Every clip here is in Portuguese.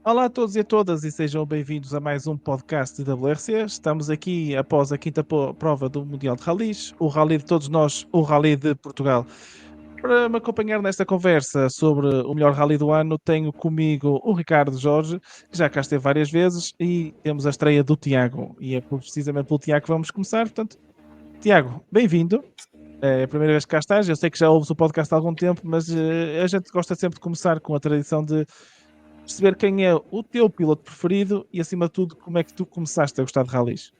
Olá a todos e a todas e sejam bem-vindos a mais um podcast de WRC. Estamos aqui após a quinta prova do Mundial de Rallys, o Rally de todos nós, o Rally de Portugal. Para me acompanhar nesta conversa sobre o melhor Rally do ano, tenho comigo o Ricardo Jorge, que já cá esteve várias vezes, e temos a estreia do Tiago. E é precisamente pelo Tiago que vamos começar. Portanto, Tiago, bem-vindo. É a primeira vez que cá estás. Eu sei que já ouves o podcast há algum tempo, mas a gente gosta sempre de começar com a tradição de perceber quem é o teu piloto preferido e, acima de tudo, como é que tu começaste a gostar de rallies.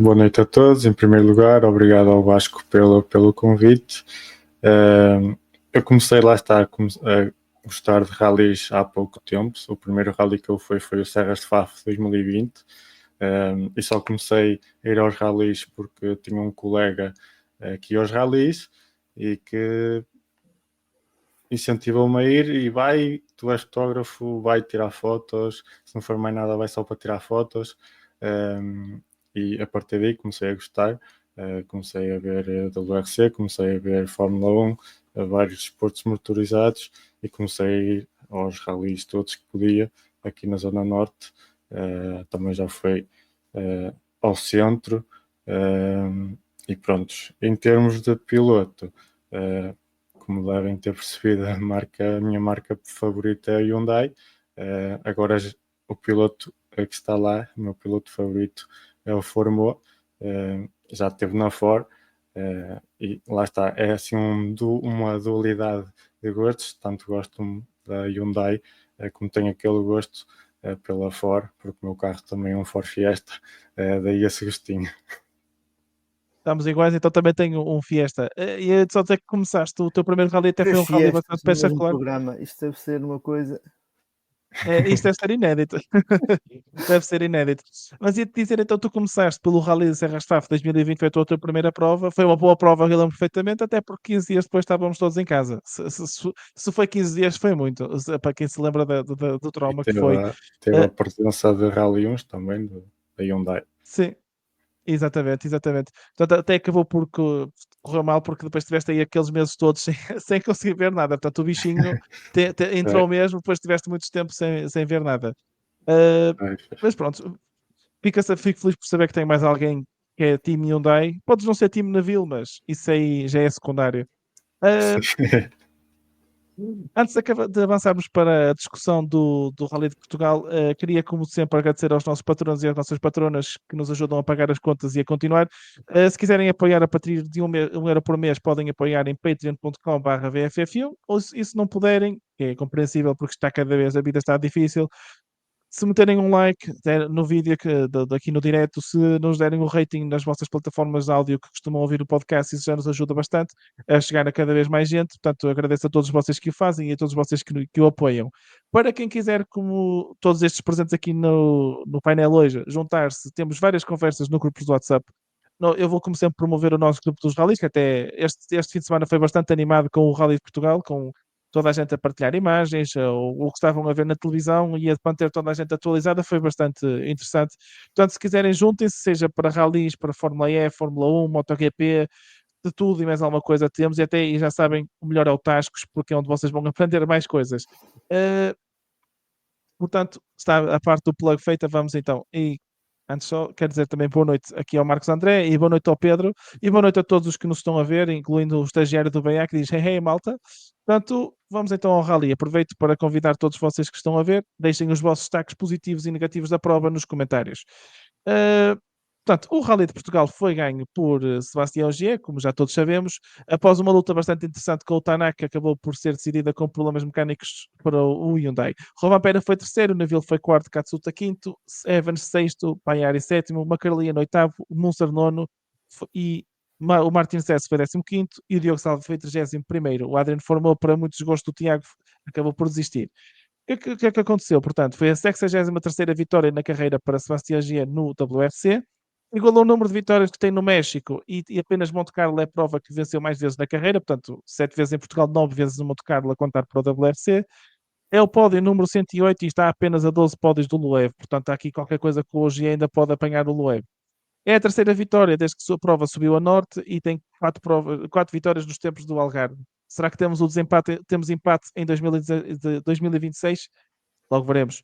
Boa noite a todos. Em primeiro lugar, obrigado ao Vasco pelo convite. Eu comecei lá a gostar de rallies há pouco tempo. O primeiro rally que eu fui foi o Serras de Faf 2020. E só comecei a ir aos rallies porque tinha um colega que ia aos rallies e que incentivou-me a ir e vai, tu és fotógrafo, vai tirar fotos, se não for mais nada vai só para tirar fotos. E a partir daí comecei a gostar, comecei a ver WRC, comecei a ver Fórmula 1, vários esportes motorizados e comecei a ir aos rallies todos que podia aqui na Zona Norte. Também já fui ao centro e pronto. Em termos de piloto, como devem ter percebido, a minha marca favorita é a Hyundai. Agora o piloto que está lá, o meu piloto favorito é o Formou. Já esteve na Ford e lá está, é assim uma dualidade de gostos, tanto gosto da Hyundai como tenho aquele gosto pela Ford, porque o meu carro também é um Ford Fiesta, daí esse gostinho. Estamos iguais, então também tenho um Fiesta. E é só dizer que começaste, o teu primeiro rally até foi Três um rally bastante fiestas no mesmo espetacular. programa. Isto deve ser uma coisa. Isto deve ser inédito. Deve ser inédito. Mas ia-te dizer, então, tu começaste pelo Rally de Serras Faf 2020, foi a tua primeira prova. Foi uma boa prova, eu lembro perfeitamente, até porque 15 dias depois estávamos todos em casa. Se foi 15 dias, foi muito. Para quem se lembra do E trauma que teve foi. teve Uh, a presença de Rally 1 também, da Hyundai. sim, exatamente, exatamente. Portanto, até acabou por correr mal, porque depois tiveste aí aqueles meses todos sem, sem conseguir ver nada. Portanto, o bichinho É, entrou mesmo, depois tiveste muito tempo sem ver nada. Uh, é, mas pronto, fico feliz por saber que tem mais alguém que é time Hyundai. Podes não ser time Naville, mas isso aí já é secundário. Uh, Antes de avançarmos para a discussão do Rally de Portugal, queria, como sempre, agradecer aos nossos patronos e às nossas patronas que nos ajudam a pagar as contas e a continuar. Se quiserem apoiar a partir de um euro por mês, podem apoiar em patreon.com/VFF1, ou se não puderem, que é compreensível porque está cada vez, a vida está difícil, se meterem um like no vídeo daqui no direto, se nos derem um rating nas vossas plataformas de áudio que costumam ouvir o podcast, isso já nos ajuda bastante a chegar a cada vez mais gente. Portanto, agradeço a todos vocês que o fazem e a todos vocês que o apoiam. Para quem quiser, como todos estes presentes aqui no painel hoje, juntar-se, temos várias conversas no grupo do WhatsApp. Eu vou, como sempre, promover o nosso grupo dos rallies, que até este fim de semana foi bastante animado com o Rally de Portugal, com toda a gente a partilhar imagens, ou o que estavam a ver na televisão e a manter toda a gente atualizada, foi bastante interessante. Portanto, se quiserem, juntem-se, seja para rallies, para Fórmula E, Fórmula 1, MotoGP, de tudo e mais alguma coisa temos, e já sabem, o melhor é o Tascos, porque é onde vocês vão aprender mais coisas. Uh, Portanto, está a parte do plug feita, vamos então. E antes só, quero dizer também boa noite aqui ao Marcos André e boa noite ao Pedro e boa noite a todos os que nos estão a ver, incluindo o estagiário do BA que diz hey, hey, malta. Portanto, vamos então ao rally. Aproveito para convidar todos vocês que estão a ver, deixem os vossos destaques positivos e negativos da prova nos comentários. Uh, Portanto, o Rally de Portugal foi ganho por Sebastião Ogier, como já todos sabemos, após uma luta bastante interessante com o Tanaka, que acabou por ser decidida com problemas mecânicos para o Hyundai. Rovan Pera foi terceiro, Neville foi quarto, Katsuta quinto, Evans sexto, Pagliari sétimo, McCarlian oitavo, Munster nono e o Martin Sess foi 15º e o Diogo Salvo foi 31º. O Adrian formou para muito desgosto do Tiago, acabou por desistir. O que é que aconteceu? Portanto, foi a 63ª vitória na carreira para Sebastião Ogier no WRC, igualou o número de vitórias que tem no México e apenas Monte Carlo é a prova que venceu mais vezes na carreira, portanto, 7 vezes em Portugal, 9 vezes no Monte Carlo a contar para o WRC. É o pódio número 108 e está apenas a 12 pódios do Loeb, portanto, há aqui qualquer coisa que hoje ainda pode apanhar o Loeb. É a terceira vitória desde que sua prova subiu a norte e tem 4 vitórias nos tempos do Algarve. Será que temos o desempate, temos empate em 2026? logo veremos.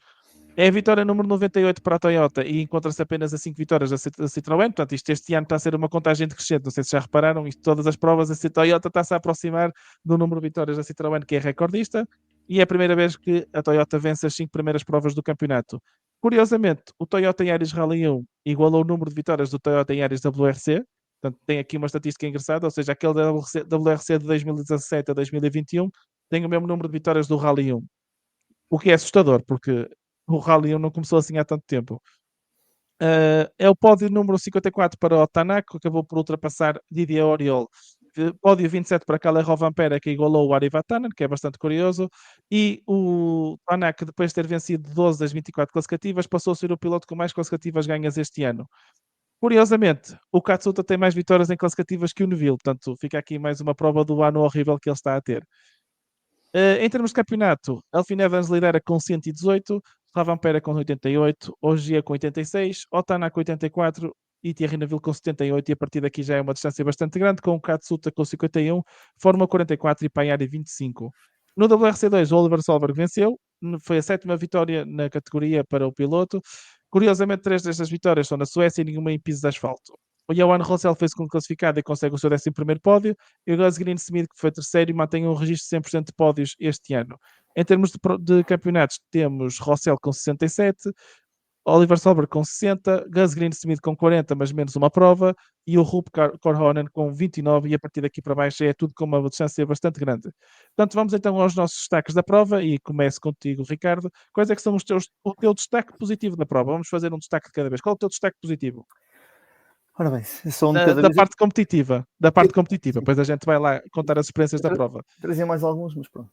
É a vitória número 98 para a Toyota e encontra-se apenas a 5 vitórias da Citroën. Portanto, isto este ano está a ser uma contagem decrescente. Não sei se já repararam, isto todas as provas, a Toyota está-se a aproximar do número de vitórias da Citroën, que é recordista, e é a primeira vez que a Toyota vence as 5 primeiras provas do campeonato. Curiosamente, o Toyota Yaris Rally 1 igualou o número de vitórias do Toyota Yaris WRC. Portanto, tem aqui uma estatística engraçada, ou seja, aquele WRC de 2017 a 2021 tem o mesmo número de vitórias do Rally 1. O que é assustador, porque o Rally 1 não começou assim há tanto tempo. É o pódio número 54 para o Tanak, que acabou por ultrapassar Didier Auriol. Pódio 27 para Kalle Rovanperä, que igualou o Ari Vatanen, que é bastante curioso. E o Tanak, depois de ter vencido 12 das 24 classificativas, passou a ser o piloto com mais classificativas ganhas este ano. Curiosamente, o Katsuta tem mais vitórias em classificativas que o Neville, portanto, fica aqui mais uma prova do ano horrível que ele está a ter. Em termos de campeonato, Elfyn Evans lidera com 118, Rovanperä com 88, Ogier com 86, Otana com 84 e Thierry Neuville com 78, e a partir daqui já é uma distância bastante grande, com o Katsuta com 51, Fórmula 44 e Pagnari 25. No WRC2, o Oliver Solberg venceu, foi a 7ª vitória na categoria para o piloto. Curiosamente, 3 destas vitórias são na Suécia e nenhuma em pisos de asfalto. O Johan Rossell foi segundo classificado e consegue o seu 11º pódio, e o Gus Greensmith, que foi terceiro e mantém um registro de 100% de pódios este ano. Em termos de campeonatos, temos Rossell com 67, Oliver Solberg com 60, Gus Greensmith com 40, mas menos uma prova, e o Rup Korhonen com 29, e a partir daqui para baixo é tudo com uma distância bastante grande. Portanto, vamos então aos nossos destaques da prova, e começo contigo, Ricardo. Quais é que são o teu destaque positivo da prova? Vamos fazer um destaque de cada vez. Qual é o teu destaque positivo? Ora bem, só um de cada Da vez. parte competitiva. Da parte competitiva. Depois a gente vai lá contar as experiências da prova. Trazia mais alguns, mas pronto.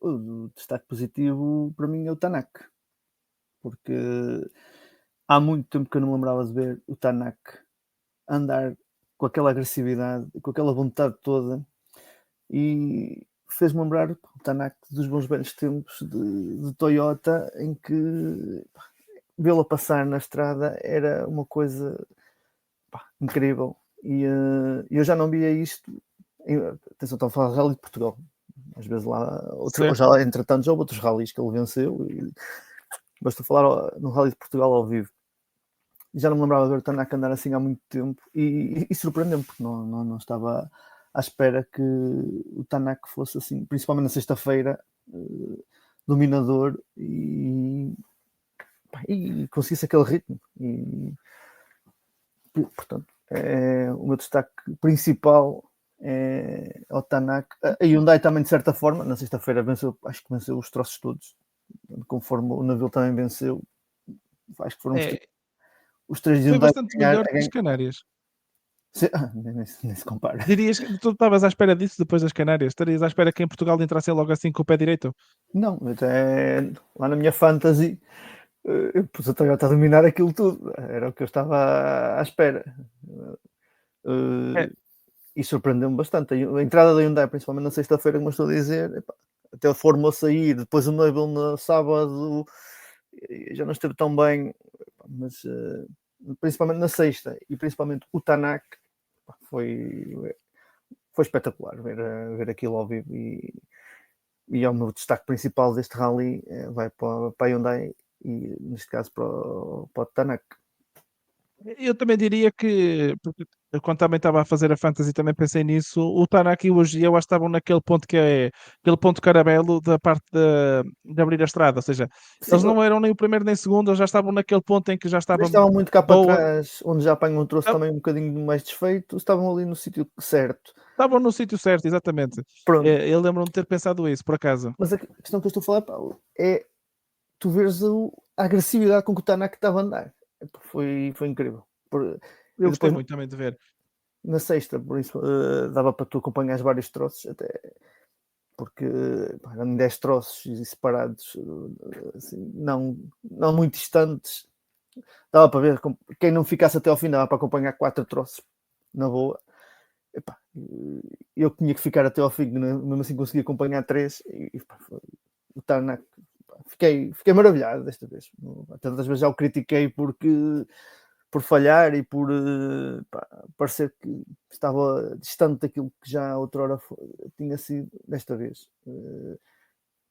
O destaque positivo para mim é o Tanak. Porque há muito tempo que eu não me lembrava de ver o Tanak andar com aquela agressividade, com aquela vontade toda, e fez-me lembrar o Tanak dos bons velhos tempos de Toyota, em que vê-lo passar na estrada era uma coisa incrível. E eu já não via isto. Atenção, estou a falar de Rally de Portugal. Às vezes lá, já, entretanto, já houve outros rallies que ele venceu. E basta falar no Rally de Portugal ao vivo. Já não me lembrava de ver o Tanak andar assim há muito tempo. E surpreendeu-me, porque não estava à espera que o Tanak fosse assim, principalmente na sexta-feira, dominador e conseguisse aquele ritmo. E portanto, o meu destaque principal é o Tanak. A Hyundai também, de certa forma, na sexta-feira venceu, acho que venceu os troços todos, conforme o Neville também venceu. Acho que foram os três de Hyundai. Foi bastante melhor que as Canárias. Nem se compara. Dirias que tu estavas à espera disso depois das Canárias? Estarias à espera que em Portugal entrassem logo assim com o pé direito? Não, até lá na minha fantasy eu pus a Toyota a dominar aquilo tudo. Era o que eu estava à espera. E surpreendeu-me bastante. A entrada da Hyundai, principalmente na sexta-feira, como eu estou a dizer, até a Fórmula a sair, depois o Neville no sábado já não esteve tão bem, mas principalmente na sexta, e principalmente o Tanak, foi espetacular ver aquilo ao vivo, e é o meu destaque principal deste rally, vai para a Hyundai e neste caso para o Tanak. Eu também diria que, porque eu quando também estava a fazer a fantasy também pensei nisso, o Tanak e o Ogier eu acho que estavam naquele ponto que é aquele ponto caramelo da parte de abrir a estrada, ou seja, sim, eles não eram nem o primeiro nem o segundo, eles já estavam naquele ponto em que já estavam muito cá para trás, onde já apanham um troço também um bocadinho mais desfeito, estavam ali no sítio certo. Estavam no sítio certo, exatamente. Eu lembro-me de ter pensado isso, por acaso. Mas a questão que eu estou a falar, Paulo, é tu veres a agressividade com que o Tanak estava a andar. Foi incrível. Eu gostei muito também de ver. Na sexta, por isso dava para tu acompanhar vários troços, até porque eram 10 troços separados, assim, não muito distantes. Dava para ver, quem não ficasse até ao fim dava para acompanhar 4 troços na boa. Eu tinha que ficar até ao fim, mesmo assim consegui acompanhar 3 o Tanak. Fiquei maravilhado desta vez. Tantas vezes já o critiquei por falhar e por parecer que estava distante daquilo que já outrora tinha sido. Desta vez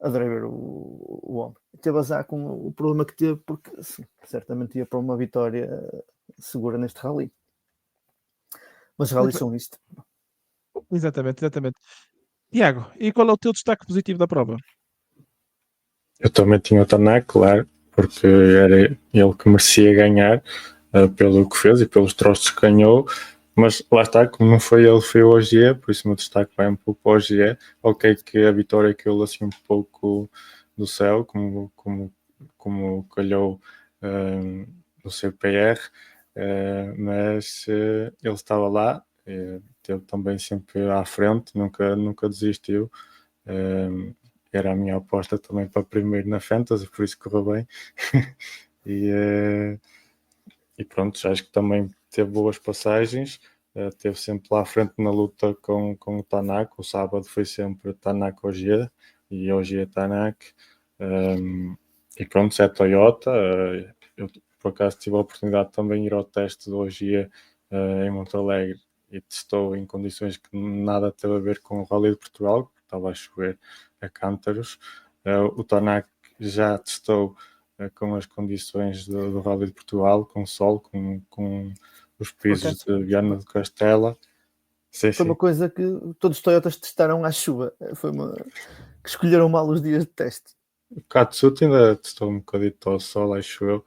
adorei ver o homem. Teve azar com o problema que teve, porque sim, certamente ia para uma vitória segura neste rally. Mas os rallies são isto. Exatamente. Tiago, e qual é o teu destaque positivo da prova? Eu também tinha o Tanak, claro, porque era ele que merecia ganhar pelo que fez e pelos troços que ganhou. Mas lá está, como não foi ele, foi o Ogier, por isso o meu destaque vai um pouco para o Ogier. Ok, que a vitória caiu assim um pouco do céu, como calhou no CPR, mas ele estava lá, esteve também sempre à frente, nunca desistiu. Era a minha aposta também para primeiro na Fantasy, por isso correu bem. E pronto, acho que também teve boas passagens, esteve sempre lá à frente na luta com o Tanak. O sábado foi sempre Tanak Ogier e Ogier Tanak. E pronto, é Toyota. Eu por acaso tive a oportunidade de também ir ao teste do Ogier em Monte Alegre e testou em condições que nada teve a ver com o Rally de Portugal, porque estava a chover a cântaros. O Tanak já testou com as condições do Rally de Portugal, com sol, com os pisos de Viana do Castelo. Foi uma coisa que todos os Toyotas testaram à chuva. Foi que escolheram mal os dias de teste. O Katsuta ainda testou um bocadito ao sol, acho eu.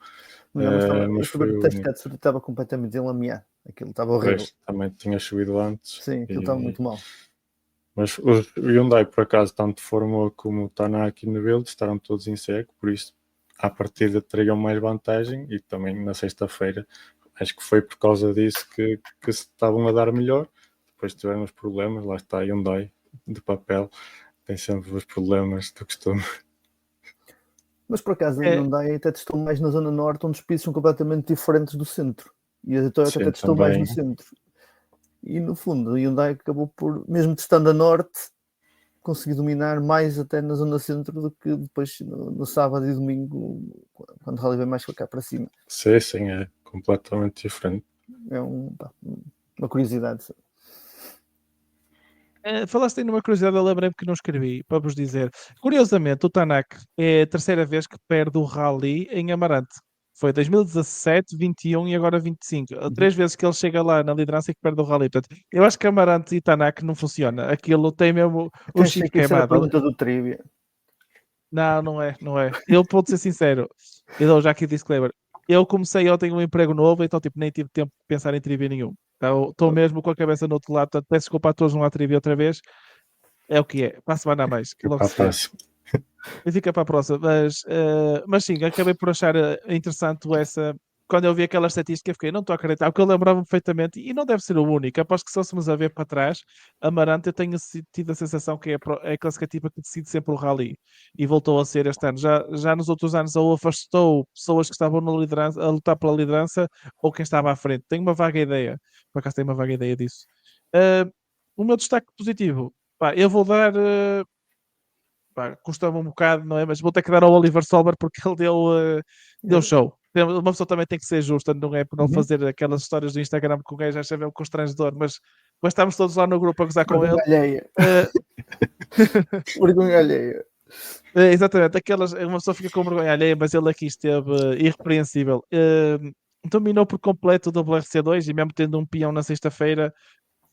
Mas foi o teste Katsuta estava completamente enlameado. Aquilo estava horrível. Pois, também tinha chovido antes. Sim, aquilo estava muito mal. Mas os Hyundai, por acaso, tanto Fórmula como o Tanak e Neville, estaram todos em seco, por isso, à partida, teriam mais vantagem. E também na sexta-feira, acho que foi por causa disso que se estavam a dar melhor. Depois tiveram os problemas, lá está a Hyundai de papel, tem sempre os problemas do costume. Mas por acaso a Hyundai até testou mais na zona norte, onde os pisos são completamente diferentes do centro. E a Toyota até testou mais no centro. E no fundo a Hyundai acabou por, mesmo testando a norte, conseguir dominar mais até na zona centro do que depois no sábado e domingo, quando o rally vem mais cá para cima. Sim, é completamente diferente. É uma curiosidade. Falaste aí numa curiosidade, eu lembrei-me que não escrevi, para vos dizer. Curiosamente, o Tanak é a terceira vez que perde o Rally em Amarante. Foi 2017, 21 e agora 25. Três vezes que ele chega lá na liderança e que perde o Rally. Portanto, eu acho que Amarante e Tanak não funciona. Aquilo tem mesmo o chip queimado. A pergunta do trivia. Não é. Eu posso ser sincero. Eu dou já aqui disclaimer. Eu comecei ontem um emprego novo, então tipo, nem tive tempo de pensar em trivia nenhum. Estou mesmo com a cabeça no outro lado, portanto, peço desculpa a todos, não há trivia outra vez. É o que é. Para a semana a mais. Que logo se vê. E fica para a próxima. Mas sim, acabei por achar interessante essa. Quando eu vi aquela estatística, fiquei, não estou a acreditar, porque eu lembrava perfeitamente, e não deve ser o único. Aposto que se fôssemos a ver para trás, Amarante, eu tenho tido a sensação que é a classificativa que decide sempre o Rally, e voltou a ser este ano. Já nos outros anos, ou afastou pessoas que estavam na liderança, a lutar pela liderança, ou quem estava à frente. Tenho uma vaga ideia, por acaso tenho uma vaga ideia disso. O meu destaque positivo, pá, eu vou dar. Custa-me um bocado, não é? Mas vou ter que dar ao Oliver Solberg porque ele deu show. Uma pessoa também tem que ser justa, não é por não fazer aquelas histórias do Instagram que o gajo acha mesmo constrangedor, mas estamos todos lá no grupo a gozar com ele. Vergonha alheia. Exatamente, uma pessoa fica com vergonha alheia, mas ele aqui esteve irrepreensível. Dominou por completo o WRC2 e mesmo tendo um peão na sexta-feira,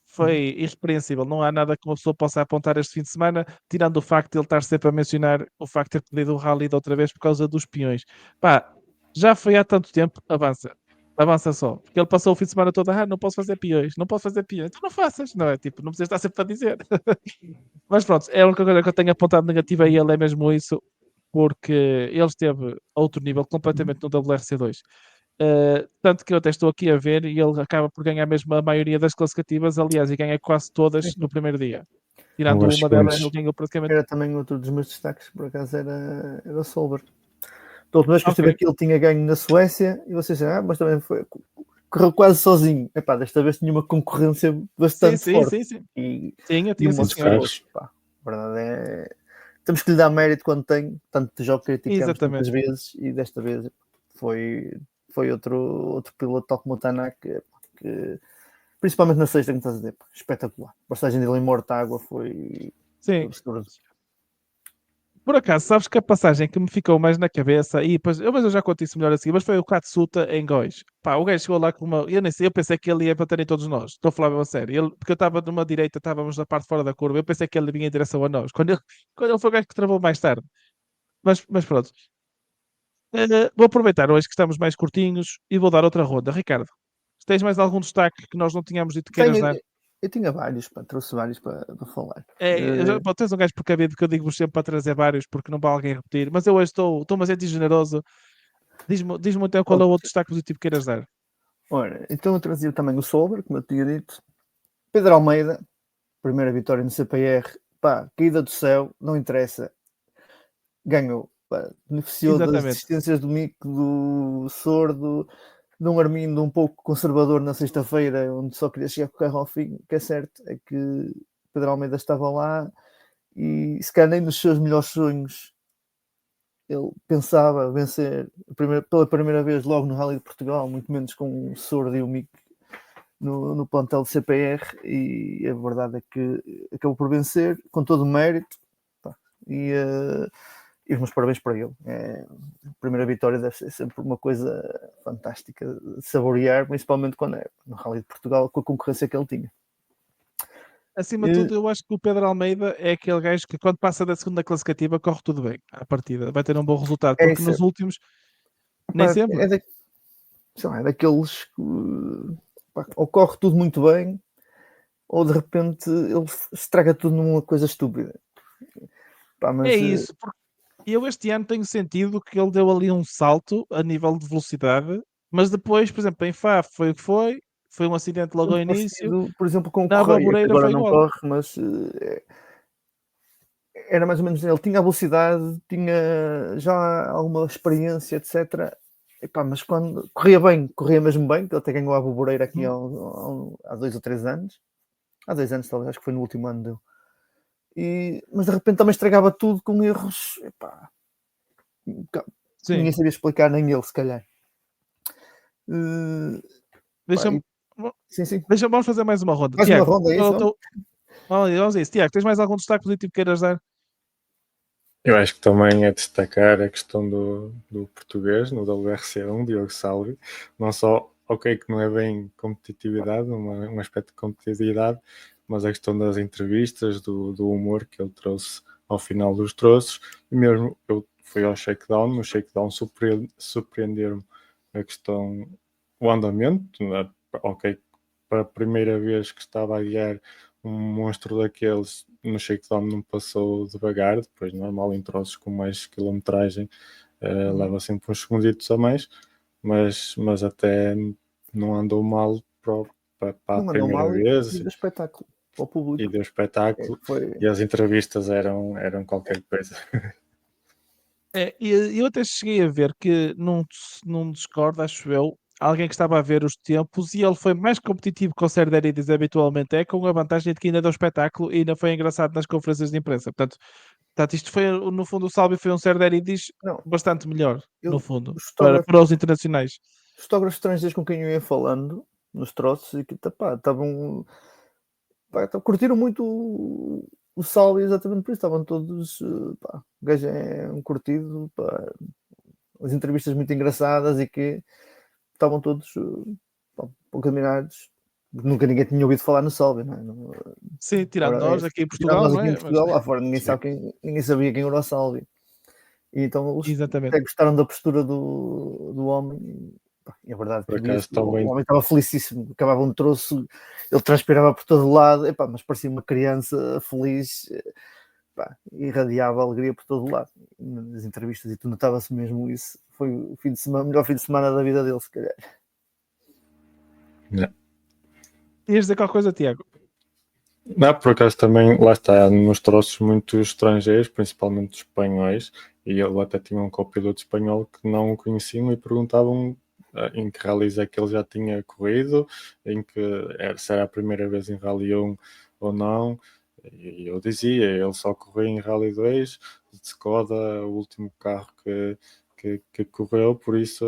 foi irrepreensível. Não há nada que uma pessoa possa apontar este fim de semana, tirando o facto de ele estar sempre a mencionar o facto de ter perdido o rally da outra vez por causa dos peões. Pá, já foi há tanto tempo, avança só. Porque ele passou o fim de semana todo, não posso fazer peões, então não faças, não é? Tipo, não precisas estar sempre a dizer. Mas pronto, é a única coisa que eu tenho apontado negativa a ele, é mesmo isso, porque ele esteve a outro nível completamente no WRC2. Tanto que eu até estou aqui a ver e ele acaba por ganhar mesmo a maioria das classificativas, aliás, e ganha quase todas no primeiro dia. Tirando uma delas, ele ganhou praticamente. Era também outro dos meus destaques, por acaso, era o Solberg. Da última vez que eu estive aqui, ele tinha ganho na Suécia e vocês disseram, mas também correu quase sozinho. Epá, desta vez tinha uma concorrência bastante forte. Sim, eu tinha a verdade é. Temos que lhe dar mérito quando tem, tanto jogo que criticamos tantas vezes, e desta vez foi outro piloto tal como o Tanak, que principalmente na sexta, que estás a dizer, espetacular. A passagem dele em Mortágua foi absurdo. Por acaso, sabes que a passagem que me ficou mais na cabeça, e depois, mas eu já conto isso melhor assim, mas foi o Katsuta em Góis. Pá, o gajo chegou lá com uma. Eu nem sei, eu pensei que ele ia bater em todos nós. Estou a falar mesmo a sério. Porque eu estava numa direita, estávamos na parte fora da curva, eu pensei que ele vinha em direção a nós. Quando ele foi o gajo que travou mais tarde. Mas pronto. Vou aproveitar hoje que estamos mais curtinhos e vou dar outra ronda. Ricardo, se tens mais algum destaque que nós não tínhamos dito que queiras dar? Eu tinha vários, pá, trouxe vários para falar. Pá, tens um gajo precavido que eu digo-vos sempre para trazer vários porque não para alguém repetir, mas eu hoje estou-me a sentir generoso. Diz-me então qual é o outro destaque positivo que queiras dar. Ora, então eu trazia também o Sober, como eu tinha dito. Pedro Almeida, primeira vitória no CPR, pá, caída do céu, não interessa, ganhou, pá, beneficiou das Exatamente. assistências do Mico, do Sordo, de um Armindo um pouco conservador na sexta-feira, onde só queria chegar com o carro ao fim. O que é certo é que Pedro Almeida estava lá e se calhar nem nos seus melhores sonhos ele pensava vencer pela primeira vez logo no Rally de Portugal, muito menos com o Sordo e o Mico no plantel de CPR, e a verdade é que acabou por vencer com todo o mérito, pá, e os meus parabéns para ele. A primeira vitória deve ser sempre uma coisa fantástica de saborear, principalmente quando é no Rally de Portugal, com a concorrência que ele tinha. Acima de tudo, eu acho que o Pedro Almeida é aquele gajo que quando passa da segunda classificativa corre tudo bem à partida, vai ter um bom resultado, porque nos últimos nem pá, sempre. É daqueles que pá, ou corre tudo muito bem, ou de repente ele estraga tudo numa coisa estúpida. Pá, mas, É isso, porque eu este ano tenho sentido que ele deu ali um salto a nível de velocidade, mas depois, por exemplo, em Faf foi o que foi um acidente logo ao início, por exemplo, com o na Correia, que Aboboreira agora foi não igual. corre, mas era mais ou menos, ele tinha a velocidade, tinha já alguma experiência, etc. Epá, mas quando corria mesmo bem, que ele até ganhou a Aboboreira aqui há 2 ou 3 anos. Há 2 anos, talvez, acho que foi no último ano dele. Mas de repente também estragava tudo com erros. Epá, ninguém Sim, sabia explicar, nem ele, se calhar. Uh, deixa-me. sim. Vamos fazer mais uma ronda. Mais uma Tiago, ronda, é isso? vamos a isso. Tiago, tens mais algum destaque positivo que queiras dar? Eu acho que também é destacar a questão do português no WRC1, Diogo Salvi. Não só, ok, que não é bem competitividade, um aspecto de competitividade, mas a questão das entrevistas, do humor que ele trouxe ao final dos troços. E mesmo eu fui ao shakedown, no shakedown surpreender-me a questão, o andamento, né? Ok, para a primeira vez que estava a guiar um monstro daqueles no shakedown não passou devagar, depois normal em troços com mais quilometragem leva sempre uns segunditos a mais, mas até não andou mal para a Não andou primeira mal vez e deu espetáculo ao público. e deu espetáculo e as entrevistas eram qualquer coisa. Eu até cheguei a ver que num Discord, acho eu, alguém que estava a ver os tempos e ele foi mais competitivo que o Serderides habitualmente é, com a vantagem de que ainda deu espetáculo e ainda foi engraçado nas conferências de imprensa. Portanto isto foi, no fundo, o Salvi foi um Serderides Não, bastante melhor, no fundo, os para os internacionais. fotógrafos estrangeiros com quem eu ia falando nos troços e que estavam curtiram muito o Salvi exatamente por isso, estavam todos o gajo é um curtido, as entrevistas muito engraçadas e que estavam todos pouco admirados, nunca ninguém tinha ouvido falar no Salvi, não é? Sim, tirando Agora, nós aqui em tirando Portugal, nós não aqui em é? Portugal, lá fora ninguém sabia quem era o Salvi. E então eles Exatamente. até gostaram da postura do homem. E a verdade Por que via-se, acaso o também homem estava felicíssimo, acabava um troço, ele transpirava por todo lado, mas parecia uma criança feliz, irradiava alegria por todo lado. Nas entrevistas, e tu notava-se mesmo isso. Foi o melhor fim de semana da vida dele, se calhar. não. Ias dizer qualquer coisa, Tiago? Não, por acaso também, lá está, nos troços muito estrangeiros, principalmente espanhóis, e ele até tinha um copiloto espanhol que não o conheciam e perguntavam em que rallies é que ele já tinha corrido, se era a primeira vez em Rally 1 ou não, e eu dizia, ele só correu em Rally 2, de Skoda, o último carro que correu, por isso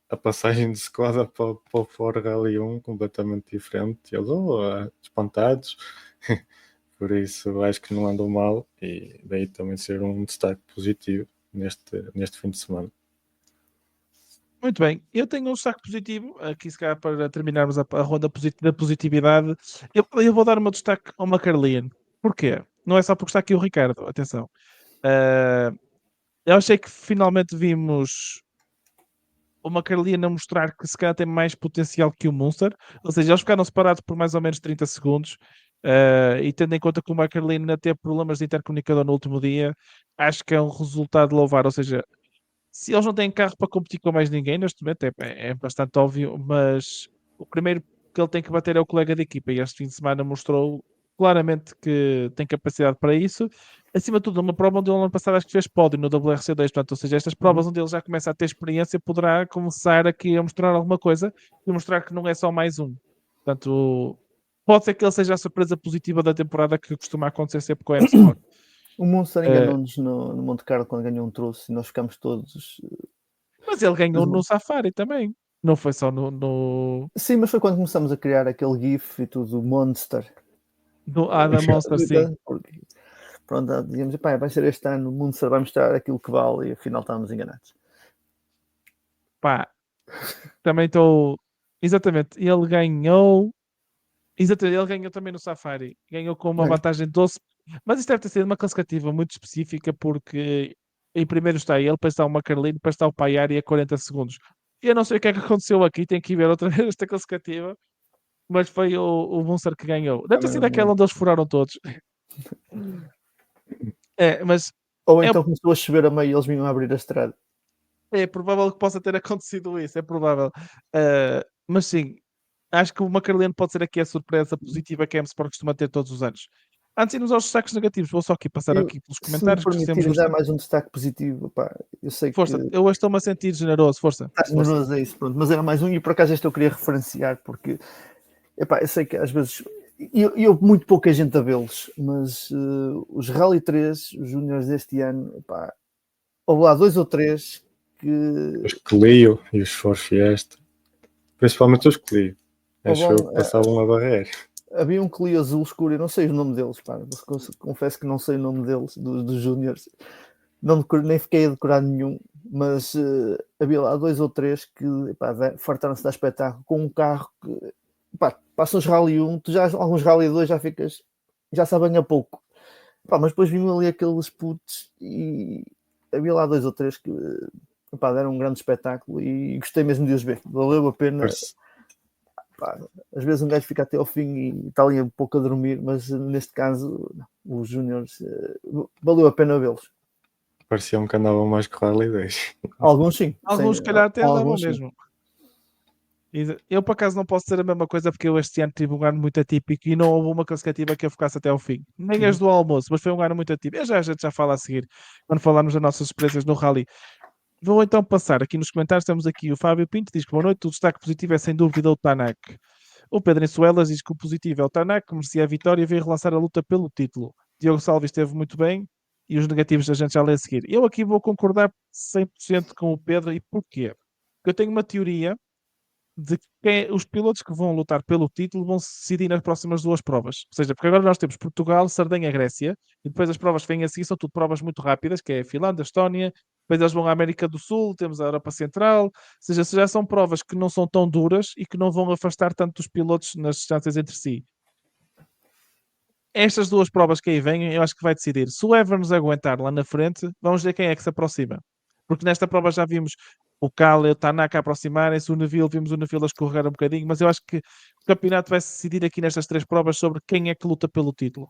a passagem de Skoda para o Ford Rally 1 completamente diferente, e eles espantados. por isso acho que não andou mal e daí também ser um destaque positivo neste fim de semana. Muito bem, eu tenho um destaque positivo, aqui se calhar para terminarmos a ronda da positividade, eu vou dar o meu destaque ao McCarlean. Porquê? Não é só porque está aqui o Ricardo, atenção. Eu achei que finalmente vimos o McCarlean a mostrar que se calhar tem mais potencial que o Munster, ou seja, eles ficaram separados por mais ou menos 30 segundos, e tendo em conta que o McCarlean ainda teve problemas de intercomunicador no último dia, acho que é um resultado de louvar, ou seja, se eles não têm carro para competir com mais ninguém, neste momento é bastante óbvio, mas o primeiro que ele tem que bater é o colega de equipa, e este fim de semana mostrou claramente que tem capacidade para isso. Acima de tudo, numa prova onde ele ano passado acho que fez pódio no WRC2, portanto, ou seja, estas provas onde ele já começa a ter experiência, poderá começar aqui a mostrar alguma coisa e mostrar que não é só mais um. Portanto, pode ser que ele seja a surpresa positiva da temporada que costuma acontecer sempre com a M-Sport. O Monster enganou-nos no Monte Carlo quando ganhou um troço e nós ficámos todos. Mas ele ganhou no Safari também. Não foi só no... Sim, mas foi quando começamos a criar aquele GIF e tudo, Monster. Da Monster, sim. Pronto, dizíamos, vai ser este ano, o Monster vai mostrar aquilo que vale e afinal estávamos enganados. Pá, também estou... Exatamente, ele ganhou... Exatamente, ele ganhou também no Safari. Ganhou com uma vantagem doce. Mas isto deve ter sido uma classificativa muito específica porque em primeiro está ele, depois está o McCarlean, depois está o Paiari a 40 segundos. Eu não sei o que é que aconteceu aqui, tenho que ir ver outra vez esta classificativa. Mas foi o Munster que ganhou. Deve ter sido aquela onde eles furaram todos. Mas... Ou então começou a chover a meio e eles vinham a abrir a estrada. É provável que possa ter acontecido isso, é provável. Mas sim, acho que o McCarlean pode ser aqui a surpresa positiva que a M-Sport costuma ter todos os anos. Antes de irmos aos destaques negativos, vou só aqui passar aqui pelos comentários. Se me permitir dar mais um destaque positivo, eu sei força, que... eu hoje estou-me a sentir generoso, força. Generoso é isso, pronto. Mas era mais um e por acaso este eu queria referenciar porque, eu sei que às vezes... Eu muito pouca gente a vê-los, mas os Rally 3, os júniores deste ano, houve lá 2 ou 3 que... Os Clio e os Ford Fiesta, principalmente os Clio. Acho que passavam a barreira. Havia um Clio azul escuro, eu não sei o nome deles, confesso que não sei o nome deles, dos júniores, nem fiquei a decorar nenhum, mas havia lá 2 ou 3 que fartaram-se dar espetáculo com um carro que passam os Rally 1, alguns Rally 2 já sabem a pouco, mas depois vinham ali aqueles putos e havia lá 2 ou 3 que deram um grande espetáculo e gostei mesmo de os ver, valeu a pena. Às vezes um gajo fica até ao fim e está ali um pouco a dormir, mas neste caso os júniores valeu a pena vê-los. Parecia-me que andavam mais que Rally 10. Alguns sim. Alguns se calhar até andavam mesmo. Eu por acaso não posso dizer a mesma coisa porque eu este ano tive um ano muito atípico e não houve uma classificativa que eu ficasse até ao fim. Nem as do almoço, mas foi um ano muito atípico. A gente já fala a seguir, quando falarmos das nossas experiências no Rally. Vou então passar aqui nos comentários. Temos aqui o Fábio Pinto, diz que boa noite. O destaque positivo é sem dúvida o Tanak. O Pedro Ensuelas diz que o positivo é o Tanak, que merecia a vitória e veio relançar a luta pelo título. Diogo Salvi esteve muito bem e os negativos a gente já lê a seguir. Eu aqui vou concordar 100% com o Pedro. E porquê? Porque eu tenho uma teoria de que os pilotos que vão lutar pelo título vão se decidir nas próximas 2 provas. Ou seja, porque agora nós temos Portugal, Sardenha, Grécia, e depois as provas que vêm a seguir são tudo provas muito rápidas, que é a Finlândia, Estónia, depois eles vão à América do Sul, temos a Europa Central, ou seja, já são provas que não são tão duras e que não vão afastar tanto os pilotos nas distâncias entre si. Estas 2 provas que aí vêm, eu acho que vai decidir. Se o Evans aguentar lá na frente, vamos ver quem é que se aproxima. Porque nesta prova já vimos o Cal e o Tanaka aproximarem-se, vimos o Neville a escorregar um bocadinho, mas eu acho que o campeonato vai se decidir aqui nestas 3 provas sobre quem é que luta pelo título.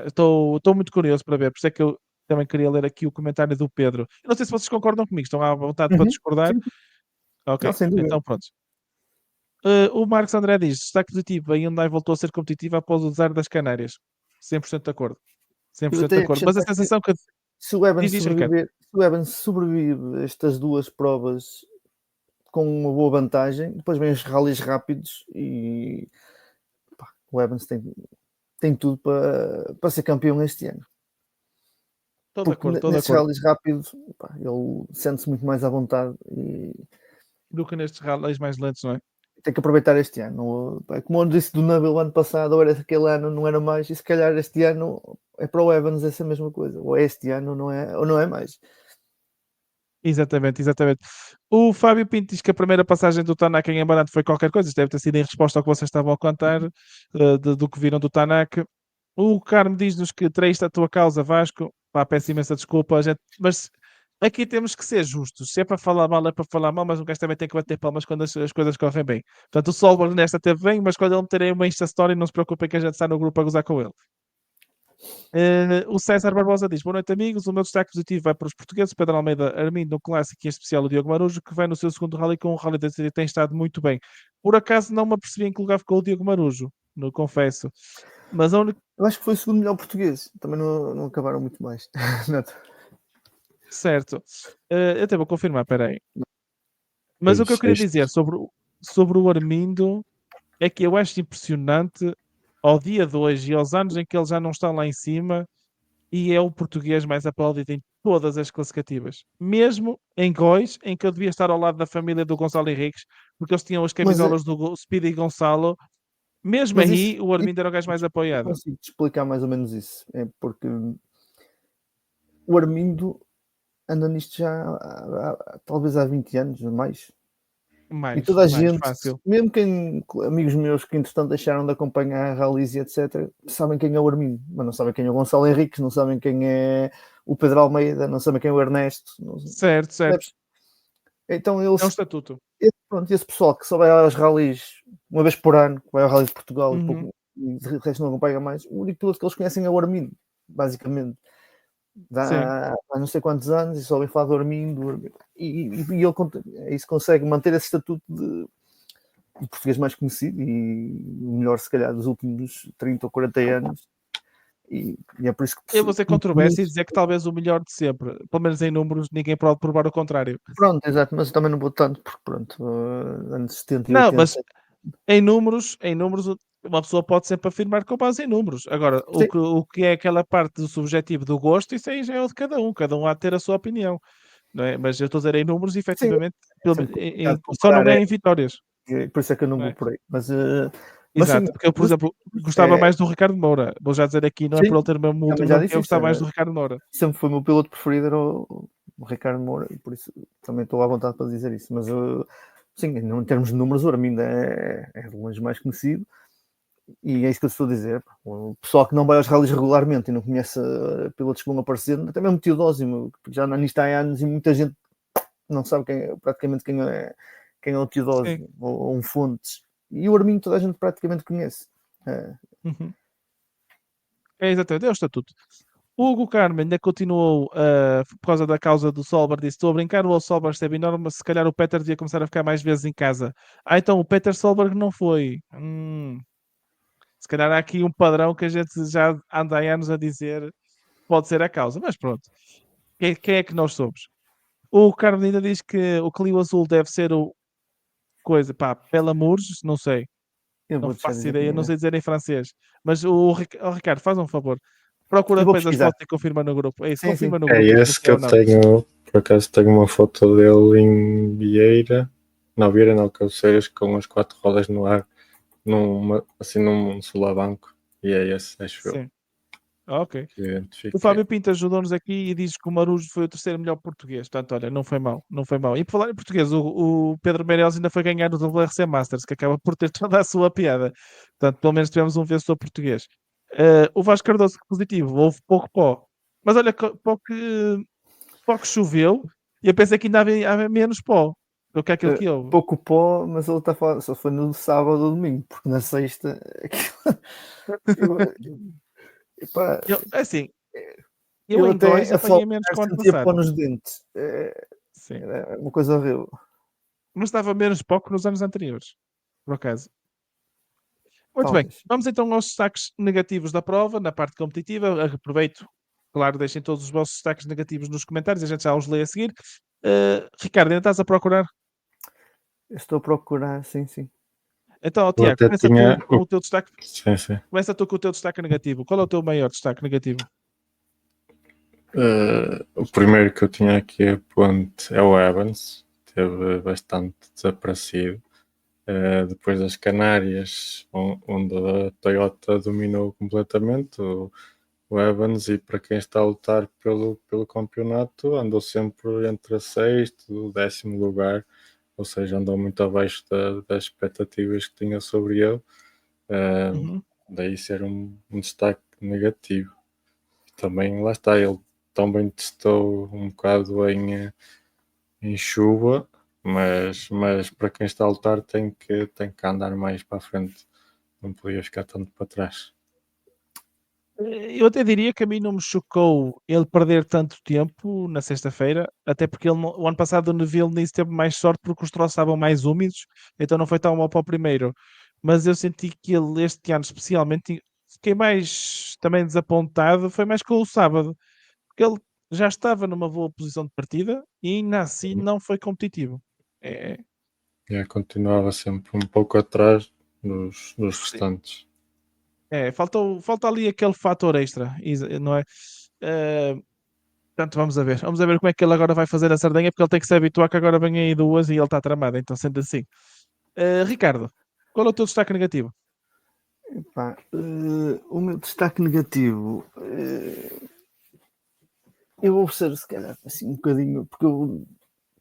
Estou muito curioso para ver, por isso é que eu também queria ler aqui o comentário do Pedro. Eu não sei se vocês concordam comigo, estão à vontade para discordar. Sim. Ok, então pronto. O Marcos André diz, destaque positivo, a Hyundai voltou a ser competitiva após o deserto das Canárias. 100% de acordo. 100% de acordo. Mas a sensação que... Se o Evans sobrevive a estas 2 provas com uma boa vantagem, depois vem os rallies rápidos e o Evans tem tudo para ser campeão este ano. Estou de acordo. Nesses rallies rápidos ele sente-se muito mais à vontade do que nestes rallies mais lentos, não é? tem que aproveitar este ano. Como eu disse do Neville ano passado, ou era aquele ano, não era mais, e se calhar este ano é para o Evans essa mesma coisa, ou é este ano não é, ou não é mais. Exatamente. O Fábio Pinto diz que a primeira passagem do Tanaka em Amarante foi qualquer coisa. Isto deve ter sido em resposta ao que vocês estavam a contar, do que viram do Tanaka. O Carmo diz-nos que traíste a tua causa, Vasco. Pá, peço imensa desculpa, gente. Mas aqui temos que ser justos. Se é para falar mal, é para falar mal, mas um gajo também tem que bater palmas quando as coisas correm bem. Portanto, o Solberg nesta teve bem, mas quando ele meter aí uma Insta Story, não se preocupem que a gente está no grupo a gozar com ele. O César Barbosa diz: Boa noite, amigos. O meu destaque positivo vai para os portugueses. Pedro Almeida, Armindo no clássico e em especial o Diogo Marujo, que vai no seu segundo rally com o Rally da Síria, tem estado muito bem. Por acaso não me apercebi em que lugar ficou o Diogo Marujo, não confesso. Mas a única. Eu acho que foi o segundo melhor português, também não acabaram muito mais. Certo. Eu até vou confirmar, peraí. Mas o que eu queria dizer sobre o Armindo é que eu acho impressionante ao dia de hoje e aos anos em que ele já não está lá em cima e é o português mais aplaudido em todas as classificativas. Mesmo em Góis, em que eu devia estar ao lado da família do Gonçalo Henriques, porque eles tinham as camisolas do Speedy Gonçalo. Mesmo Mas aí, isso- o Armindo era o gajo mais Eu apoiado. consigo te explicar mais ou menos isso. É porque o Armindo anda nisto já talvez há 20 anos ou mais. E toda a gente, fácil. mesmo amigos meus que entretanto deixaram de acompanhar rallies e etc., sabem quem é o Armindo, mas não sabem quem é o Gonçalo Henriques, não sabem quem é o Pedro Almeida, não sabem quem é o Ernesto. Certo. Então É um estatuto. esse pessoal que só vai aos rallies uma vez por ano, que vai ao rally de Portugal Uhum. e de resto não acompanha mais, o único piloto que eles conhecem é o Armindo, basicamente. Há não sei quantos anos e só ouvem falar do Armindo e ele isso consegue manter esse estatuto de português mais conhecido e o melhor se calhar dos últimos 30 ou 40 anos e é por isso que Eu vou ser controverso e dizer que talvez o melhor de sempre, pelo menos em números, ninguém pode provar o contrário. pronto, exato, mas eu também não vou tanto porque pronto, anos 70 e Não, 80 mas em números, uma pessoa pode sempre afirmar com base em números. Agora, o que é aquela parte do subjetivo do gosto, isso aí já é o de cada um há de ter a sua opinião, não é? Mas eu estou a dizer em números, efetivamente, só não é em vitórias. por isso é que eu não Não vou é? por aí, mas sim, Exato, porque eu, por exemplo, gostava mais do Ricardo Moura. Vou já dizer aqui, não é sim, por ele ter o mesmo último já nome que disse eu isso, gostava mais do Ricardo Moura. sempre foi o meu piloto preferido, era o Ricardo Moura, e por isso também estou à vontade para dizer isso. Mas sim, em termos de números, o Armindo é de longe mais conhecido, e é isso que eu estou a dizer. O pessoal que não vai aos rallies regularmente e não conhece pilotos que vão aparecendo, até mesmo Teodósio, porque já nisto há anos e muita gente não sabe praticamente quem é o Teodósio ou um Fontes. E o Armindo toda a gente praticamente conhece. Uhum. É exatamente, é o estatuto. O Hugo Carmen ainda continuou, por causa da causa do Solberg, disse: Estou a brincar, o Solberg esteve enorme, mas se calhar o Peter devia começar a ficar mais vezes em casa. Então o Peter Solberg não foi. Se calhar há aqui um padrão que a gente já anda há anos a dizer pode ser a causa, mas pronto. Quem é que nós somos? O Carmen ainda diz que o Clio Azul deve ser o coisa, pá, Pelamures, não sei. Eu Não vou deixar faço dizer ideia, quem não é. sei dizer em francês. Mas Ricardo, faz um favor. Procura Eu vou depois as pesquisar. fotos e confirma no grupo. É isso, Sim, confirma sim. no É grupo esse se que é eu ou não. tenho, por acaso tenho uma foto dele em Vieira, não, Vieira não, Cabeceiras, com as 4 rodas no ar, assim num solavanco, e é esse, acho eu, Sim. Ok. que O identifiquei. Fábio Pinto ajudou-nos aqui e diz que o Marujo foi o terceiro melhor português. Portanto, olha, não foi mal, não foi mal. E por falar em português, o Pedro Meireles ainda foi ganhar o WRC Masters, que acaba por ter toda a sua piada. Portanto, pelo menos tivemos um vencedor português. O Vasco Cardoso, que positivo, houve pouco pó. Mas olha, pó que choveu, e eu pensei que ainda havia menos pó do que aquilo que houve. Pouco pó, mas ele está a falar, só foi no sábado ou domingo, porque na sexta epá, Assim, eu eu em Góis até a apanhei menos falar que o ano sentia pó passado. nos dentes. Sim. Era uma coisa horrível. Mas estava menos pó que nos anos anteriores, por acaso. Muito bem, Talvez. vamos então aos destaques negativos da prova, na parte competitiva. Aproveito, claro, deixem todos os vossos destaques negativos nos comentários, a gente já os lê a seguir. Ricardo, ainda estás a procurar? Eu estou a procurar, sim, sim. Então, Eu Tiago, até começa tu tinha. com o teu destaque. Sim. Começa tu com o teu destaque negativo. Qual é o teu maior destaque negativo? O primeiro que eu tinha aqui a ponte é o Evans, esteve bastante desaparecido. depois das Canárias, onde a Toyota dominou completamente o Evans, e para quem está a lutar pelo campeonato, andou sempre entre a sexto e o 10º lugar, ou seja, andou muito abaixo das expectativas que tinha sobre ele, Uhum. daí ser um destaque negativo. Também lá está, ele também testou um bocado em chuva, mas para quem está a lutar tem que andar mais para a frente, não podia ficar tanto para trás. Eu até diria que a mim não me chocou ele perder tanto tempo na sexta-feira, até porque o ano passado o Neville nisso teve mais sorte porque os troços estavam mais úmidos, então não foi tão mal para o primeiro. Mas eu senti que ele, este ano especialmente, fiquei mais também desapontado, foi mais com o sábado, porque ele já estava numa boa posição de partida e ainda assim não foi competitivo. É, Continuava sempre um pouco atrás dos sim. restantes. Falta ali aquele fator extra, não é? Eh, Portanto, vamos a ver como é que ele agora vai fazer a Sardenha, porque ele tem que se habituar que agora vem aí duas e ele está tramado, então sendo assim. Ricardo, qual é o teu destaque negativo? Epá, o meu destaque negativo, eu vou ser se calhar assim um bocadinho, porque eu,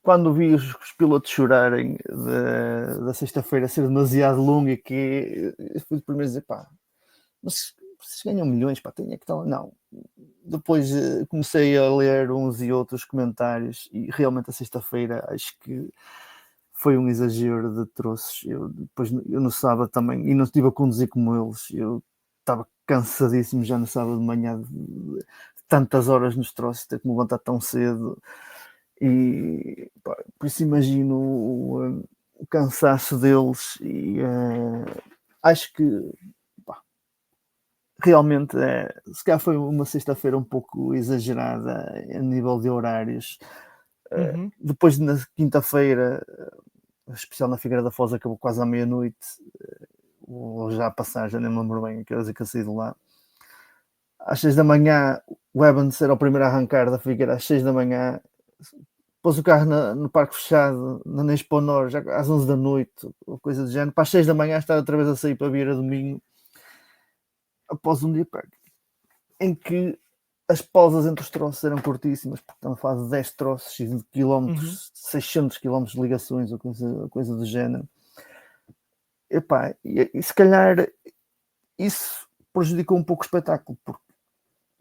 quando vi os pilotos chorarem da sexta-feira ser demasiado longa, que eu fui primeiro dizer, pá, mas vocês ganham milhões, pá, tem é que estar. Não. Depois comecei a ler uns e outros comentários e realmente a sexta-feira acho que foi um exagero de troços. Depois eu no sábado também, e não estive a conduzir como eles, eu estava cansadíssimo já no sábado de manhã de tantas horas nos troços, ter que me levantar tão cedo. E pá, por isso imagino o cansaço deles e acho que pá, realmente se calhar foi uma sexta-feira um pouco exagerada a nível de horários. Uhum. Depois na quinta-feira, especial na Figueira da Foz, acabou quase à meia-noite, ou já a passar, já nem me lembro bem a que horas é que eu saí de lá. Às 6 da manhã, o Evans era o primeiro a arrancar da Figueira às 6 da manhã, pôs o carro no parque fechado, na Expo Nor, já às 11 da noite, ou coisa do género, para as 6 da manhã estar outra vez a sair para a Vieira do Minho, após um dia em que as pausas entre os troços eram curtíssimas, porque estamos a falar de 10 troços de quilómetros, Uhum. 600 quilómetros de ligações, ou coisa do género. Epá, e se calhar isso prejudicou um pouco o espetáculo, porque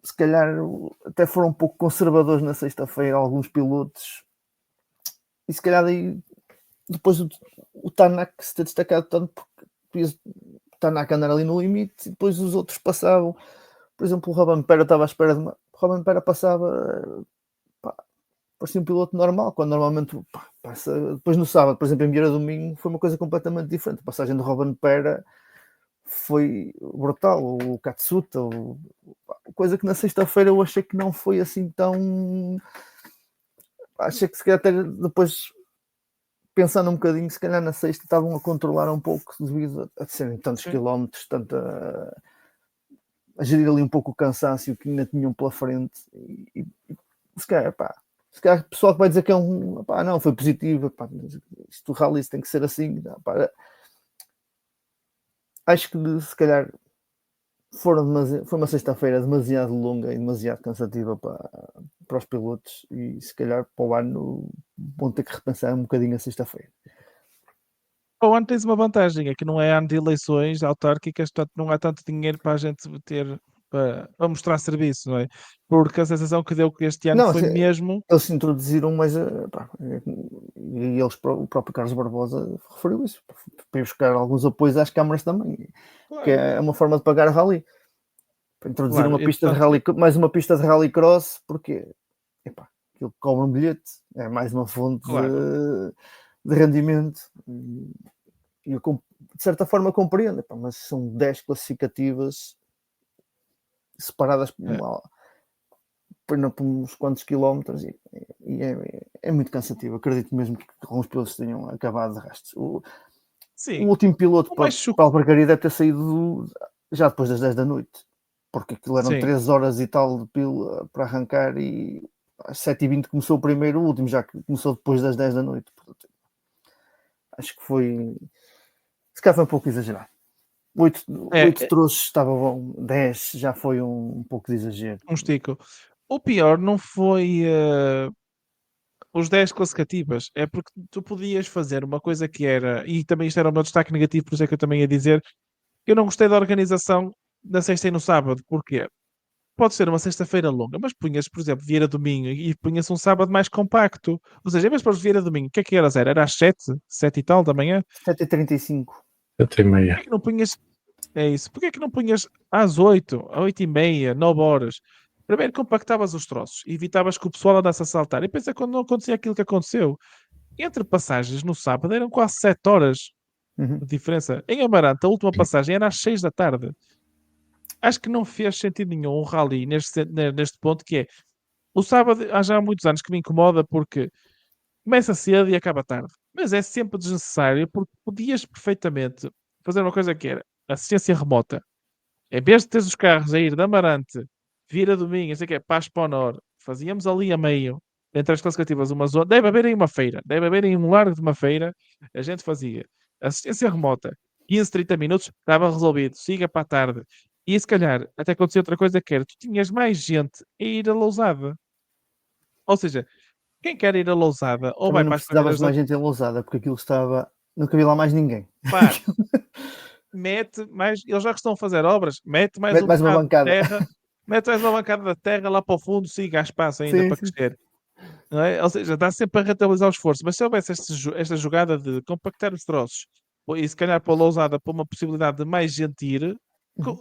se calhar até foram um pouco conservadores na sexta-feira alguns pilotos, e se calhar daí depois o Tanak se ter destacado tanto, porque o Tanak andar ali no limite e depois os outros passavam. Por exemplo, o Robin Pera estava à espera de o Robin Pera passava, pá, parecia um piloto normal, quando normalmente passa. Depois no sábado, por exemplo, em Vieira do Minho, foi uma coisa completamente diferente. A passagem do Robin Pera foi brutal. O Katsuta, coisa que na sexta-feira eu achei que não foi assim tão. Achei que se calhar até depois, pensando um bocadinho, se calhar na sexta estavam a controlar um pouco devido a serem tantos Sim. quilómetros, a gerir ali um pouco o cansaço que ainda tinham pela frente. E se calhar, pá, se calhar o pessoal que vai dizer que é pá, não, foi positivo, pá, isto o rally tem que ser assim, pá, acho que se calhar foi uma sexta-feira demasiado longa e demasiado cansativa para os pilotos, e se calhar para o ano vão ter que repensar um bocadinho a sexta-feira. O ano tens uma vantagem, é que não é ano de eleições autárquicas, portanto não há tanto dinheiro para a gente ter para mostrar serviço, não é? Porque a sensação que deu que este ano Não, foi mesmo. eles se introduziram, mas pá, e eles, o próprio Carlos Barbosa referiu isso, para ir buscar alguns apoios às câmaras também, que Claro, é uma forma de pagar rally, para introduzir claro, uma e, pista de portanto, rally, mais uma pista de rallycross, porque epá, aquilo cobra um bilhete, é mais uma fonte claro, de rendimento, e eu de certa forma compreendo, epá, mas são 10 classificativas separadas é. por uns quantos quilómetros, e é muito cansativo. Acredito mesmo que alguns pilotos tenham acabado de rastros. O Sim, último piloto o para mais choque. a Albergaria deve ter saído já depois das 10 da noite, porque aquilo eram Sim, 3 horas e tal de pila para arrancar, e às 7h20 começou o primeiro, o último já começou depois das 10 da noite. Portanto, acho que foi. Se calhar foi um pouco exagerado. 8 É, troços estava bom, 10 já foi um pouco de exagero. um estico. O pior não foi os 10 classificativas, é porque tu podias fazer uma coisa que era, e também isto era o meu destaque negativo, por isso é que eu também ia dizer, eu não gostei da organização na sexta e no sábado. Porquê? Pode ser uma sexta-feira longa, mas punhas, por exemplo, Vieira Domingo e punhas um sábado mais compacto. Ou seja, em vez de pôr Vieira Domingo, o que é que horas era? Era às 7, 7 e tal da manhã? 7h35. 7h30. Porquê que não punhas, é isso, porquê que não punhas às 8, às 8h30, 9 horas? Primeiro compactavas os troços e evitavas que o pessoal andasse a saltar. E pensa quando não acontecia aquilo que aconteceu. Entre passagens no sábado eram quase 7 horas Uhum. de diferença. Em Amarante, a última passagem era às 6 da tarde. Acho que não fez sentido nenhum o rally neste ponto, que é o sábado. Há já muitos anos que me incomoda porque começa cedo e acaba tarde, mas é sempre desnecessário porque podias perfeitamente fazer uma coisa que era assistência remota. Em vez de teres os carros a ir de Amarante, Vira Domingo, não sei o que, para a Exponor, fazíamos ali a meio, entre as classificativas, uma zona. Deve haver aí uma feira, deve haver aí um largo de uma feira. A gente fazia assistência remota, 15, 30 minutos, estava resolvido, siga para a tarde. E se calhar até acontecia outra coisa que era, tu tinhas mais gente a ir a Lousada. Ou seja, quem quer ir a Lousada ou Também vai não para as precisavas primeiras de mais gente em Lousada, porque aquilo estava. Não cabia lá mais ninguém. pá, mete mais, eles já que estão a fazer obras, mete mais Mete um mais uma bocado de bancada. terra, mete mais uma bancada da terra lá para o fundo, siga, há espaço ainda Sim, para sim. crescer. Não é? Ou seja, dá sempre a rentabilizar o esforço, mas se houvesse esta jogada de compactar os troços e se calhar pô-la usada para uma possibilidade de mais gente ir,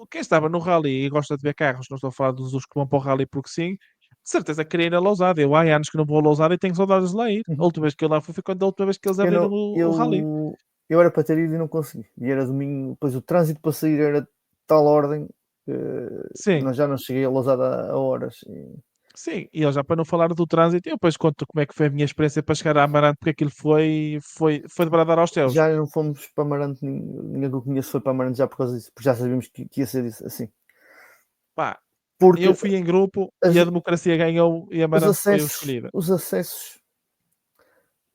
quem estava no rally e gosta de ver carros, não estou a falar dos que vão para o rally porque sim, de certeza queria ir a Lousada. Eu há anos que não vou a Lousada e tenho saudades de lá ir. A Uhum. última vez que eu lá fui foi quando a última vez que eles Eu, abriram não, o rally. eu era para ter ido e não consegui. E era domingo, depois o trânsito para sair era de tal ordem que Sim. já não cheguei a Lousada a horas. Sim, e eu já para não falar do trânsito, eu depois conto como é que foi a minha experiência para chegar a Amarante, porque aquilo foi de bradar aos céus. Já não fomos para Amarante, ninguém que eu conheço foi para Amarante já por causa disso, porque já sabíamos que ia ser isso, assim. Pá, eu Porque fui em grupo e as- a democracia ganhou e Amarante foi o escolhido. os acessos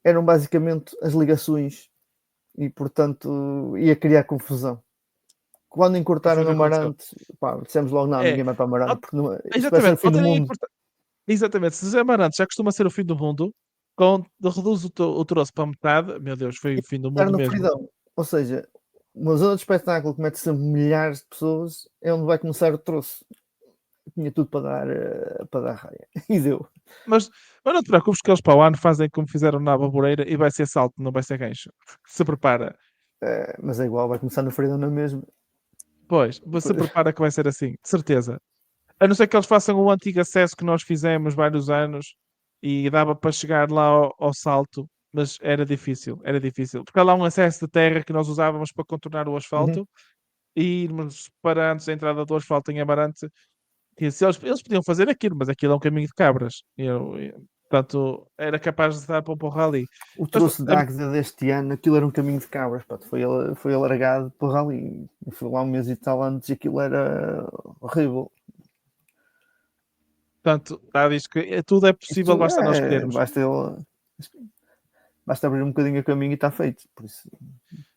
eram basicamente as ligações e, portanto, ia criar confusão. Quando E foi encurtaram o que aconteceu. Amarante, pá, dissemos logo, não, É, ninguém vai para Amarante, ao- porque não, isto vai ser o exatamente, fim ao do terem mundo. exatamente, se Amarante já costuma ser o fim do mundo, quando reduz o troço para metade, meu Deus, foi o fim do Estar mundo no mesmo. Fridão, ou seja, uma zona de espetáculo que mete sempre milhares de pessoas é onde vai começar o troço. Tinha tudo para dar raia. E deu. Mas não te preocupes que eles para o ano fazem como fizeram na Baboreira e vai ser salto, não vai ser gancho. Se prepara. Mas é igual, vai começar no Fridão na mesma. Pois, se prepara que vai ser assim, de certeza. A não ser que eles façam o antigo acesso que nós fizemos vários anos e dava para chegar lá ao salto, mas era difícil, era difícil. Porque há lá um acesso de terra que nós usávamos para contornar o Uhum. asfalto e irmos para antes da entrada do asfalto em Amarante. E se eles podiam fazer aquilo, mas aquilo é um caminho de cabras. Portanto, era capaz de dar para um rally. O Mas, troço da Águeda deste ano, aquilo era um caminho de cabras, pá, foi alargado por rally. Eu fui lá um mês e tal antes e aquilo era horrível. portanto, diz que tudo é possível, Isto basta nós querermos. basta abrir um bocadinho o caminho e está feito. Por isso.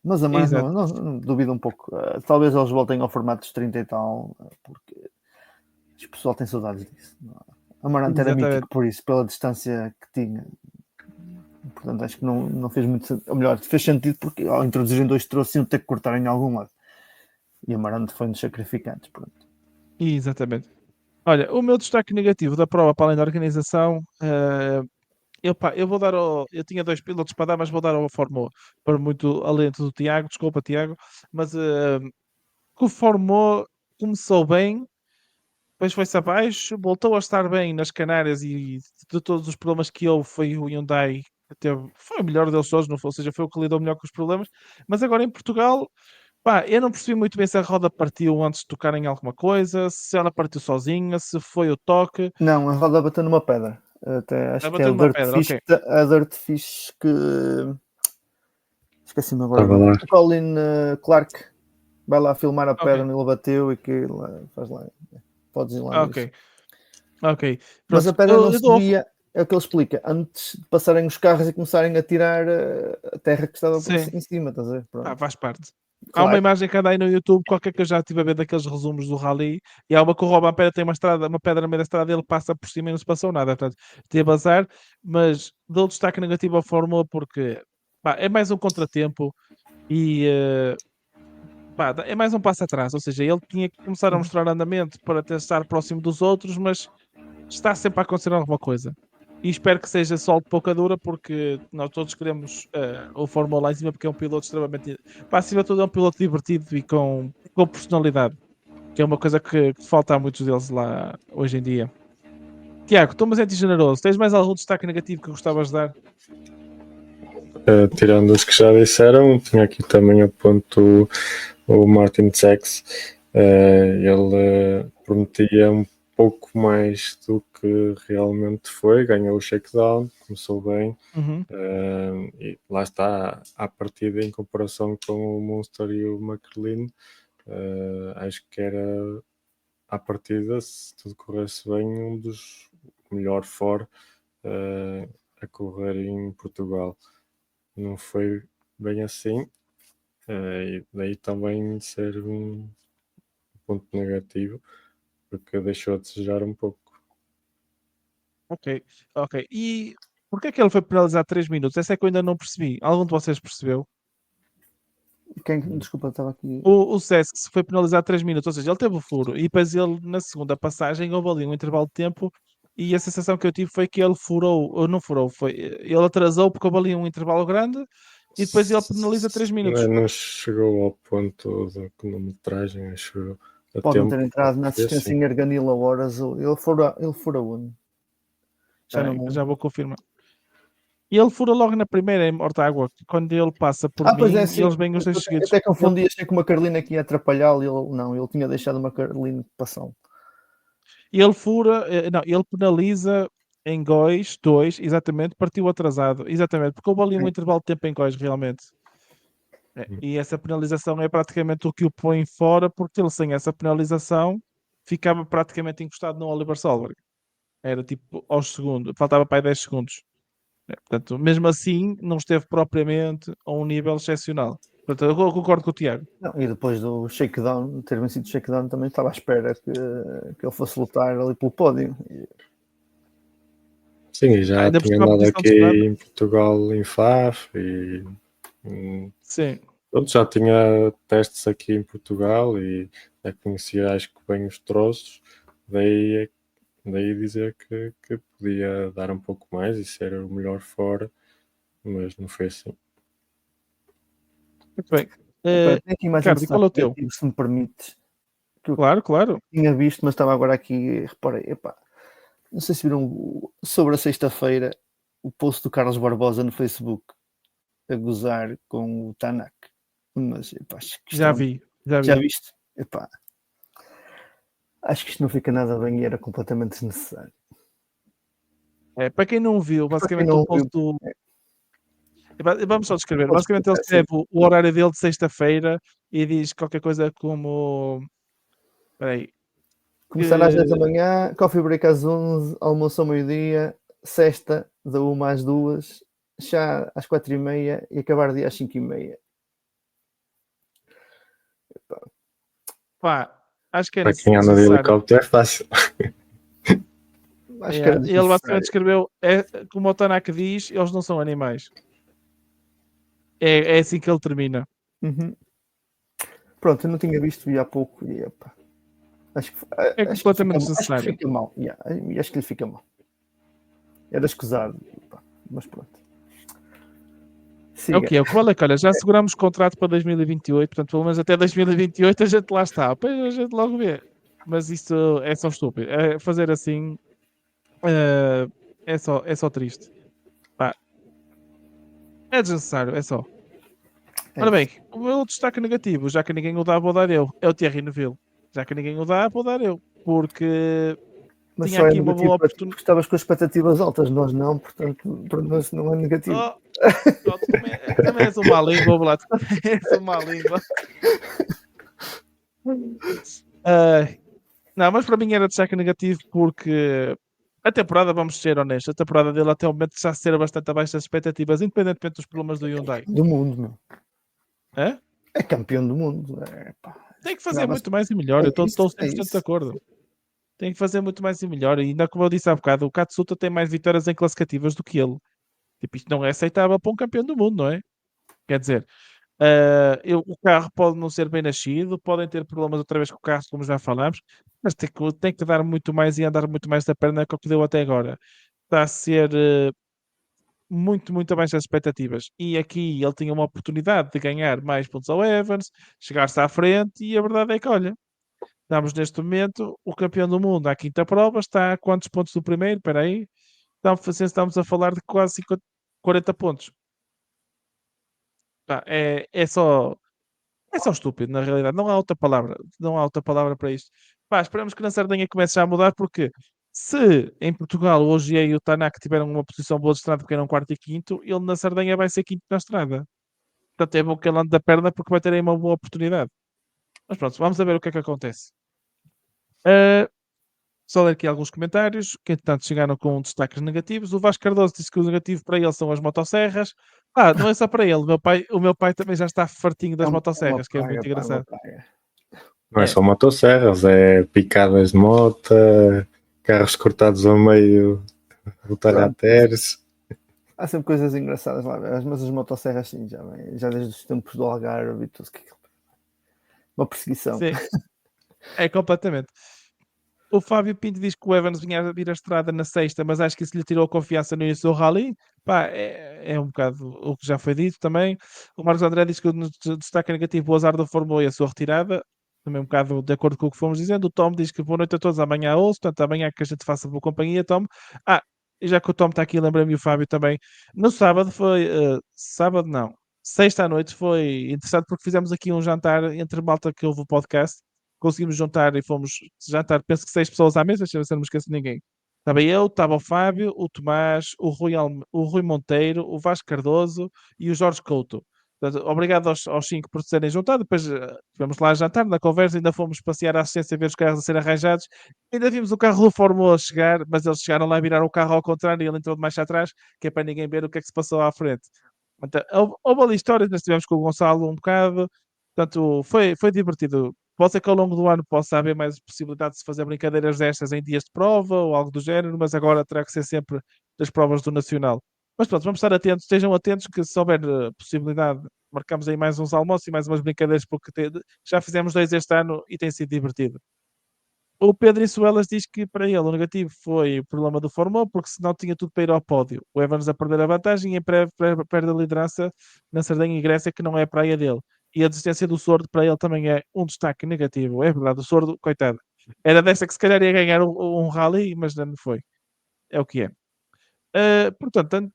Mas a mais Exato. não duvido um pouco. Talvez eles voltem ao formato dos 30 e tal, porque o pessoal tem saudades disso. Amarante era mítico Exatamente. por isso, pela distância que tinha. Portanto, acho que não fez muito sentido. Ou melhor, fez sentido porque ao introduzirem dois troços iam ter que cortar em algum lado. E Amarante foi um dos sacrificantes. Pronto. Exatamente. Olha, o meu destaque negativo da prova, para além da organização, eu vou dar eu tinha dois pilotos para dar, mas vou dar ao Fórmula para muito alento do Tiago, desculpa, Tiago, mas que o Fórmula começou bem, depois foi-se abaixo, voltou a estar bem nas Canárias e de todos os problemas que houve, foi o Hyundai que foi o melhor deles todos, não foi, ou seja, foi o que lidou melhor com os problemas, mas agora em Portugal. Pá, eu não percebi muito bem se a roda partiu antes de tocar em alguma coisa, se ela partiu sozinha, se foi o toque. Não, a roda bateu numa pedra. Até acho Ah, que é bateu numa pedra, ok. a Dirt Fish que. Esqueci-me agora. Estava lá. O Colin Clark vai lá filmar a pedra Ok, onde ele bateu e que faz lá. Podes ir lá ver isso. ok, ok. Mas Pronto, a pedra não eu se dou. via, é o que ele explica, antes de passarem os carros e começarem a tirar a terra que estava Sim, em cima, estás a ver? ah, Pronto. faz parte. Há uma Claro. imagem que anda aí no YouTube, qualquer que eu já estive a ver daqueles resumos do Rally, e há uma que o Robampeira tem uma pedra no meio da estrada, ele passa por cima e não se passou nada. Portanto, teve azar, mas dou destaque negativo à Fórmula porque pá, é mais um contratempo e pá, é mais um passo atrás. Ou seja, ele tinha que começar a mostrar andamento para ter estar próximo dos outros, mas está sempre a acontecer alguma coisa. E espero que seja só de pouca dura, porque nós todos queremos o Fórmula lá em cima, porque é um piloto extremamente. Pá, acima de tudo, é um piloto divertido e com personalidade, que é uma coisa que falta a muitos deles lá hoje em dia. Tiago, estou mas generoso. Tens mais algum destaque negativo que gostavas de dar? Tirando os que já disseram, tinha aqui também a ponto o Martin Sachs. Ele prometia um pouco mais do que realmente foi, ganhou o shakedown, começou bem, Uhum. e lá está, à partida em comparação com o Munster e o McLaren, acho que era à partida, se tudo corresse bem, um dos melhor fora a correr em Portugal. Não foi bem assim, e daí também ser um ponto negativo, porque deixou a desejar um pouco. Ok, ok. E porquê é que ele foi penalizado 3 minutos? Essa é que eu ainda não percebi. Algum de vocês percebeu? Desculpa, estava aqui. O Cesc foi penalizado 3 minutos, ou seja, ele teve o furo e depois ele, na segunda passagem, houve ali um intervalo de tempo e a sensação que eu tive foi que ele furou, ou não furou, ele atrasou porque houve ali um intervalo grande e depois ele penaliza 3 minutos. Não chegou ao ponto da cronometragem, acho eu. A Pode não tempo, ter entrado na assistência em Arganil a horas. Ele fura onde? Já não Já vou confirmar. E ele fura logo na primeira em Mortágua, quando ele passa por pois mim é, e sim. eles vêm os dois Eu seguidos. até confundi, achei que uma Carolina que ia atrapalhá-lo e ele tinha deixado uma Carolina passar. E ele fura, não, ele penaliza em Góis 2, exatamente, partiu atrasado, exatamente, porque houve ali um intervalo de tempo em Góis, realmente. E essa penalização é praticamente o que o põe fora, porque ele sem essa penalização ficava praticamente encostado no Oliver Solberg. Era tipo aos segundos, faltava para aí 10 segundos. Portanto, mesmo assim, não esteve propriamente a um nível excepcional. Portanto, eu concordo com o Tiago. Não, e depois do shakedown, ter vencido o shakedown, também estava à espera que ele fosse lutar ali pelo pódio. Sim, e já Ainda por tinha cima a andado posição de aqui estrada. em Portugal em FAF e Sim. pronto, já tinha testes aqui em Portugal e já conhecia, acho que bem os troços, daí dizer que podia dar um pouco mais e ser o melhor fora, mas não foi assim. Muito bem. Tem aqui mais Ricardo, e qual é o teu? se me permites. Que eu Claro. tinha visto, mas estava agora aqui, reparei, não sei se viram sobre a sexta-feira o post do Carlos Barbosa no Facebook a gozar com o Tanak. Mas acho que Já vi. Já viste? Acho que isto não fica nada bem e era completamente desnecessário. Para quem não viu, basicamente o post do. Vamos só descrever. Basicamente ele escreve o horário dele de sexta-feira e diz qualquer coisa como. Espera aí. Começar às 10 da manhã, coffee break às 11, almoço ao meio-dia, sexta da 1 às 2, chá às 4h30 e acabar o dia às 5h30. Acho que é para quem anda de helicóptero é fácil. Acho que era ele basicamente escreveu, como o Tanaka diz, eles não são animais. É assim que ele termina. Pronto, eu não tinha visto há pouco e acho que é completamente Acho desnecessário. que fica mal. Acho que lhe fica mal. Era escusado, mas pronto. Siga. É o que é. Vale, olha, já asseguramos o contrato para 2028, portanto, pelo menos até 2028 a gente lá está. Depois a gente logo vê. Mas isso é só estúpido. Fazer assim é só triste. É desnecessário, é só. Ora bem, o meu destaque negativo, já que ninguém o dá, vou dar eu. É o Thierry Neuville. Já que ninguém o dá, vou dar eu. Porque mas tinha aqui uma boa oportunidade. Estavas com expectativas altas, nós não, portanto, para nós não é negativo. Também és uma língua, Blato. Também és uma língua. Não, mas para mim era destaque negativo porque a temporada, vamos ser honestos, a temporada dele até o momento já ser bastante abaixo das expectativas, independentemente dos problemas do Hyundai. Do mundo, meu. É? É campeão do mundo. Tem que fazer muito mais e melhor. Eu estou 100% de acordo. Tem que fazer muito mais e melhor. E ainda como eu disse há bocado, o Katsuta tem mais vitórias em classificativas do que ele. Tipo, isto não é aceitável para um campeão do mundo, não é? Quer dizer, o carro pode não ser bem nascido, podem ter problemas outra vez com o carro, como já falámos, mas tem que dar muito mais e andar muito mais da perna que o que deu até agora. Está a ser muito, muito abaixo das expectativas. E aqui ele tinha uma oportunidade de ganhar mais pontos ao Evans, chegar-se à frente, e a verdade é que, olha, estamos neste momento, o campeão do mundo à quinta prova, está a quantos pontos do primeiro? Espera aí. Estamos a falar de quase 40 pontos. Pá, é só estúpido, na realidade. Não há outra palavra. Não há outra palavra para isto. Pá, esperamos que na Sardenha comece já a mudar, porque se em Portugal o Ogier e o Tanak tiveram uma posição boa de estrada porque eram quarto e quinto, ele na Sardenha vai ser quinto na estrada. Portanto, é bom que ele ande da perna porque vai ter aí uma boa oportunidade. Mas pronto, vamos a ver o que é que acontece. Só ler aqui alguns comentários, que entretanto chegaram com destaques negativos. O Vasco Cardoso disse que o negativo para ele são as motosserras. Não é só para ele, o meu pai também já está fartinho das motosserras, que é muito engraçado. Não é só motosserras, é picadas de moto, carros cortados ao meio, lutar a teres. Há sempre coisas engraçadas lá, mas as motosserras sim, já desde os tempos do Algarve e tudo. Uma perseguição. Sim, é completamente. O Fábio Pinto diz que o Evans vinha a vir a estrada na sexta, mas acho que isso lhe tirou a confiança no início do rally. Pá, é um bocado o que já foi dito também. O Marcos André diz que o destaque negativo, o azar da Fórmula e a sua retirada. Também um bocado de acordo com o que fomos dizendo. O Tom diz que boa noite a todos, amanhã ouço, portanto amanhã que a gente faça boa companhia, Tom. E já que o Tom está aqui, lembrei-me o Fábio também. No sábado foi, sábado não, sexta à noite foi interessante porque fizemos aqui um jantar entre malta que ouve o podcast. Conseguimos juntar e fomos jantar, penso que 6 pessoas à mesa, deixa eu ver se eu não me esqueço de ninguém. Estava eu, estava o Fábio, o Tomás, o Rui Monteiro, o Vasco Cardoso e o Jorge Couto. Portanto, obrigado aos 5 por se terem juntado. Depois fomos lá jantar, na conversa, ainda fomos passear à assistência a ver os carros a serem arranjados. Ainda vimos o carro do Fórmula a chegar, mas eles chegaram lá a virar o carro ao contrário e ele entrou de mais atrás, que é para ninguém ver o que é que se passou à frente. Então, houve ali histórias, nós estivemos com o Gonçalo um bocado, portanto, foi divertido. Pode ser que ao longo do ano possa haver mais possibilidade de se fazer brincadeiras destas em dias de prova ou algo do género, mas agora terá que ser sempre das provas do Nacional. Mas pronto, vamos estar atentos, estejam atentos que se houver possibilidade, marcamos aí mais uns almoços e mais umas brincadeiras, porque já fizemos 2 este ano e tem sido divertido. O Pedro Insuelas diz que para ele o negativo foi o problema do Fórmula 1, porque senão tinha tudo para ir ao pódio. O Evans a perder a vantagem e em breve perde a liderança na Sardenha e Grécia, que não é a praia dele. E a desistência do Sordo para ele também é um destaque negativo. É verdade, o Sordo, coitado, era dessa que se calhar ia ganhar um rally, mas não foi. É o que é. Portanto,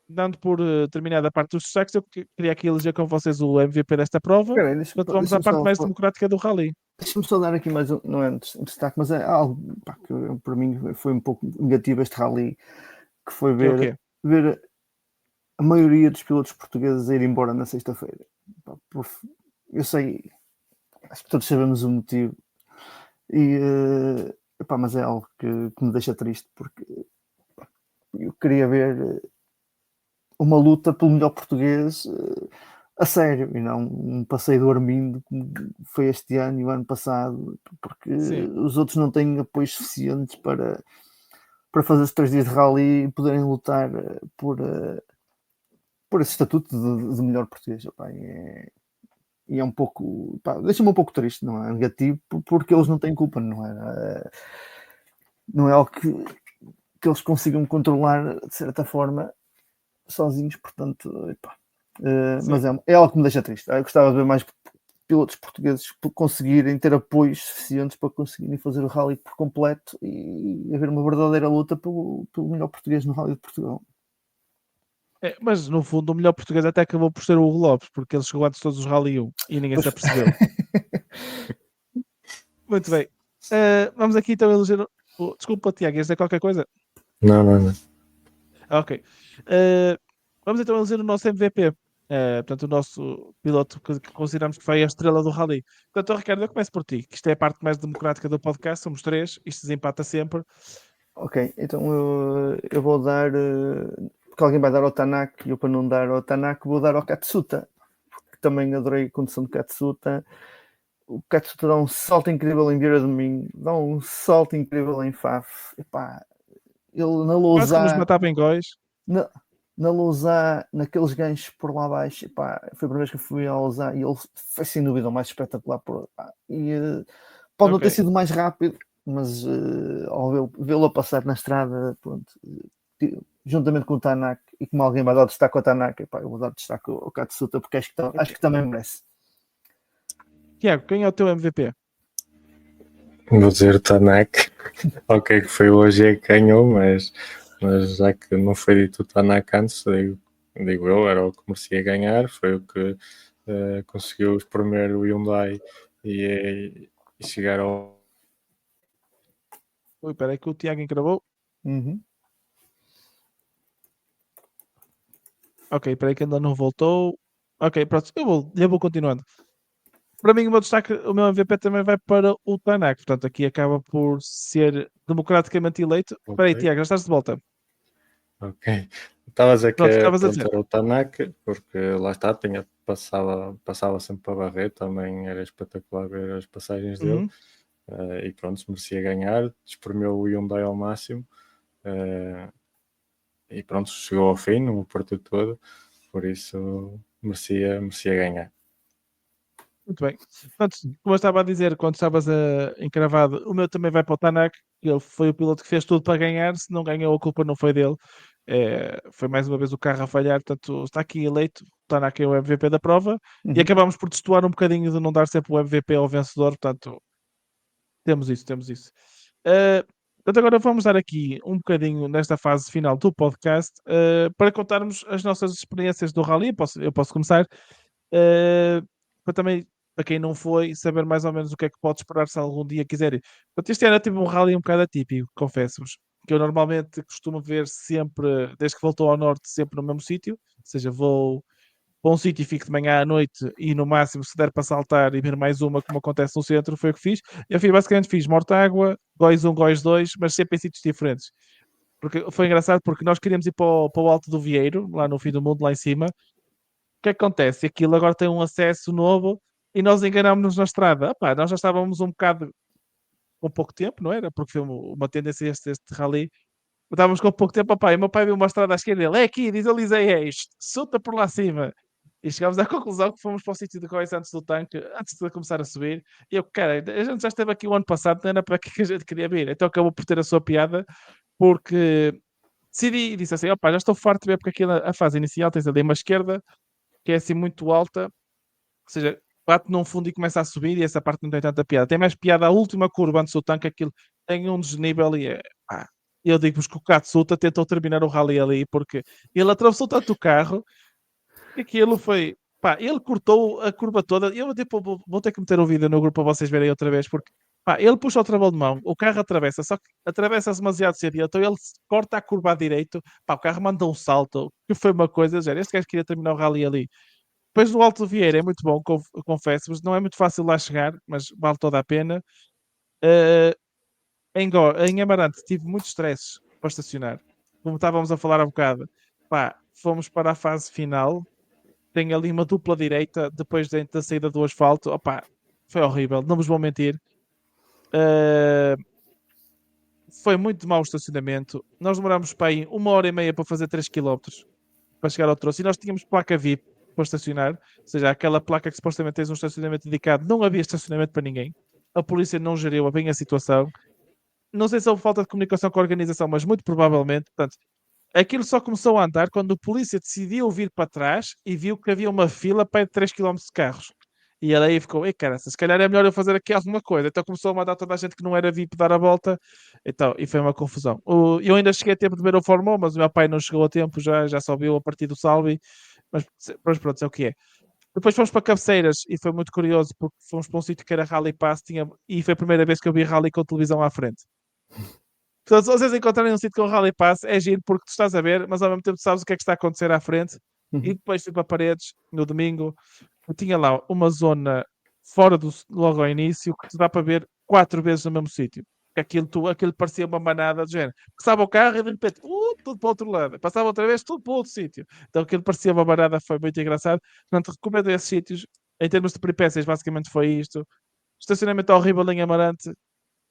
dando por terminada a parte dos destaques, eu queria aqui eleger com vocês o MVP desta prova. Portanto, vamos à parte mais democrática do rally. Deixa-me só dar aqui mais não é um destaque, mas é algo que para mim foi um pouco negativo este rally, que foi ver a maioria dos pilotos portugueses a ir embora na sexta-feira. Eu sei, acho que todos sabemos o motivo, mas é algo que me deixa triste, porque eu queria ver uma luta pelo melhor português a sério, e não um passeio do Armindo como foi este ano e o ano passado, porque os outros não têm apoios suficientes para fazer os 3 dias de rally e poderem lutar por esse estatuto de melhor português. E é um pouco, deixa-me um pouco triste, não é? Negativo, porque eles não têm culpa, não é algo que eles consigam controlar de certa forma sozinhos, portanto, mas é algo que me deixa triste. Eu gostava de ver mais pilotos portugueses conseguirem ter apoios suficientes para conseguirem fazer o rally por completo e haver uma verdadeira luta pelo melhor português no Rally de Portugal. Mas no fundo o melhor português até acabou por ser o Hugo Lopes, porque ele chegou antes de todos os Rally 1 e ninguém se apercebeu. Muito bem. Vamos aqui então eleger. Desculpa, Tiago, ias dizer qualquer coisa? Não. Ok. Vamos então eleger o nosso MVP. Portanto, o nosso piloto que consideramos que foi a estrela do Rally. Portanto, Ricardo, eu começo por ti, que isto é a parte mais democrática do podcast, somos 3, isto desempata sempre. Ok, então eu vou dar, porque alguém vai dar ao Tanak, e eu para não dar ao Tanak vou dar ao Katsuta, que também adorei a condução de Katsuta. O Katsuta dá um salto incrível em Vieira do Minho, dá um salto incrível em Faf. Epá, ele na Quase que nos Lousá, matava em góis. na Lousá, naqueles ganchos por lá abaixo, epá, foi a primeira vez que eu fui a Lousá e ele foi sem dúvida o mais espetacular. Pode não ter sido mais rápido, mas ao vê-lo a passar na estrada, pronto, juntamente com o Tanak, e como alguém vai dar destaque ao Tanak, epá, eu vou dar destaque ao Katsuta porque acho que também merece. Tiago, quem é o teu MVP? Vou dizer o Tanak. Ok, que foi hoje que ganhou, mas já que não foi dito o Tanak antes, digo eu, era o que merecia ganhar, foi o que conseguiu espremer o Hyundai e chegar ao. Ui, espera aí que o Tiago encravou. Ok, espera aí que ainda não voltou. Ok, pronto, eu vou continuando. Para mim, o meu MVP também vai para o Tanak. Portanto, aqui acaba por ser democraticamente eleito. Espera aí, Ok. Tiago, já estás de volta. Ok. Estavas a Pronto, que estavas a dizer. era o Tanak, porque lá está, passava sempre para Barreto, também era espetacular ver as passagens dele. Uhum. E pronto, se merecia ganhar, espremeu o Hyundai ao máximo. E pronto, chegou ao fim, não o partiu todo, por isso merecia ganhar. Muito bem. Portanto, como eu estava a dizer, quando estavas encravado, o meu também vai para o Tanak. Ele foi o piloto que fez tudo para ganhar. Se não ganhou, a culpa não foi dele. Foi mais uma vez o carro a falhar. Portanto, está aqui eleito. O Tanak é o MVP da prova. E acabamos por destoar um bocadinho de não dar sempre o MVP ao vencedor. Portanto, temos isso. Portanto, agora vamos dar aqui um bocadinho nesta fase final do podcast para contarmos as nossas experiências do Rally. Eu posso começar. Para também, para quem não foi, saber mais ou menos o que é que pode esperar se algum dia quiser ir. Portanto, este ano eu tive um rally um bocado atípico, confesso-vos, que eu normalmente costumo ver sempre, desde que voltou ao norte, sempre no mesmo sítio, ou seja, vou para um sítio e fico de manhã à noite e no máximo, se der para saltar e ver mais uma, como acontece no centro, foi o que fiz. Basicamente fiz Mortágua, Góis 1, Góis 2, mas sempre em sítios diferentes. Porque foi engraçado porque nós queríamos ir para o Alto do Vieiro, lá no fim do mundo, lá em cima. O que acontece? Aquilo agora tem um acesso novo e nós enganámos-nos na estrada. Epá, nós já estávamos um bocado com pouco tempo, não era? Porque foi uma tendência este rally. Estávamos com pouco tempo, e o meu pai viu uma estrada à esquerda dele, é aqui, diz ali, é isto, solta por lá acima. E chegámos à conclusão que fomos para o sítio de Góis antes do tanque, antes de começar a subir. E eu, cara, a gente já esteve aqui o ano passado, não era para que a gente queria vir. Então acabou por ter a sua piada, porque decidi e disse assim, opá, já estou farto de ver, porque aqui a fase inicial tens ali uma esquerda, que é assim muito alta, ou seja, bate num fundo e começa a subir, e essa parte não tem tanta piada. Tem mais piada a última curva antes do tanque, aquilo tem um desnível e é. Eu digo-vos que o Katsuta tentou terminar o rally ali, porque ele atravessou tanto o carro que aquilo foi. Ele cortou a curva toda. Eu vou ter que meter o vídeo no grupo para vocês verem outra vez, porque ele puxa o travão de mão, o carro atravessa, só que atravessa-se demasiado cedo, então ele corta a curva à direito, o carro manda um salto, que foi uma coisa, já, este gajo queria terminar o rally ali. Depois no Alto do Vieira é muito bom, confesso-vos, não é muito fácil lá chegar, mas vale toda a pena. Em Amarante tive muitos stresses para estacionar, como estávamos a falar há bocado. Fomos para a fase final, tem ali uma dupla direita depois da saída do asfalto. Foi horrível, não vos vou mentir. Foi muito de mau estacionamento. Nós demorámos para aí 1h30 para fazer 3 km para chegar ao troço, e nós tínhamos placa VIP para estacionar, ou seja, aquela placa que supostamente tens um estacionamento dedicado, não havia estacionamento para ninguém. A polícia não geriu bem a situação. Não sei se houve falta de comunicação com a organização, mas muito provavelmente. Portanto, aquilo só começou a andar quando o polícia decidiu vir para trás e viu que havia uma fila para 3 km de carros. E ele aí ficou, cara, se calhar é melhor eu fazer aqui alguma coisa. Então começou a mandar toda a gente que não era VIP dar a volta. E foi uma confusão. Eu ainda cheguei a tempo de ver o Fórmula 1, mas o meu pai não chegou a tempo, já só viu a partir do Salvi. Mas pronto, é o que é. Depois fomos para Cabeceiras e foi muito curioso porque fomos para um sítio que era Rally Pass e foi a primeira vez que eu vi Rally com televisão à frente. Portanto, se vocês encontrarem um sítio com Rally Pass, é giro porque tu estás a ver, mas ao mesmo tempo tu sabes o que é que está a acontecer à frente. E depois fui para Paredes no domingo. Eu tinha lá uma zona fora logo ao início que te dá para ver 4 vezes no mesmo sítio. Aquilo parecia uma manada de género. Passava o carro e de repente, tudo para o outro lado. Passava outra vez, tudo para outro sítio. Então aquilo parecia uma manada, foi muito engraçado. Portanto, recomendo esses sítios. Em termos de peripécias, basicamente foi isto. Estacionamento horrível em Amarante.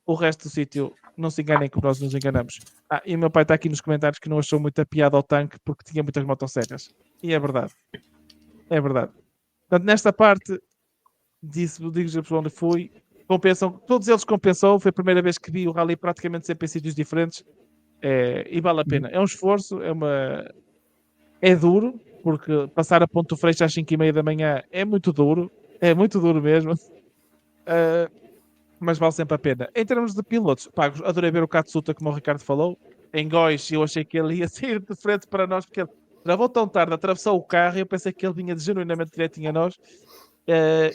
O resto do sítio, não se enganem como nós nos enganamos. E o meu pai está aqui nos comentários que não achou muita piada ao tanque porque tinha muitas motosserras. E é verdade. É verdade. Portanto, nesta parte, digo-vos para onde fui. Todos eles compensou. Foi a primeira vez que vi o rally praticamente sempre em sítios diferentes. E vale a pena. É um esforço, é duro, porque passar a Ponto Freixo às 5h30 da manhã é muito duro mesmo. Mas vale sempre a pena. Em termos de pilotos, adorei ver o Katsuta, como o Ricardo falou. Em Góis, eu achei que ele ia sair de frente para nós, porque ele travou tão tarde, atravessou o carro, e eu pensei que ele vinha genuinamente direitinho a nós.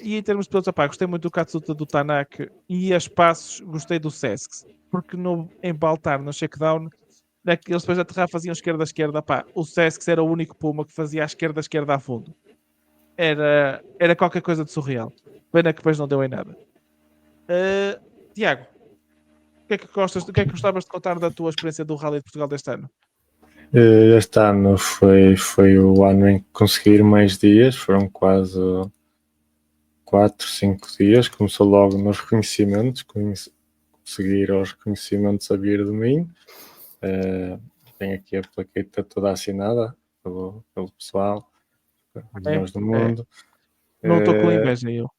E em termos de pilotos, gostei muito do Katsuta, do Tanak, e a espaços, gostei do Sesks, porque em Baltar, no shakedown, eles depois de aterrar faziam esquerda-esquerda. O Sesks era o único Puma que fazia a esquerda-esquerda a fundo. Era qualquer coisa de surreal. Pena que depois não deu em nada. Tiago, o que é que gostavas de contar da tua experiência do Rally de Portugal deste ano? Este ano foi o ano em que consegui ir mais dias, foram quase 4, 5 dias. Começou logo nos reconhecimentos, conseguir os reconhecimentos a vir de mim. Tenho aqui a plaqueta toda assinada pelo pessoal, melhores do mundo. Não estou com inveja, eu.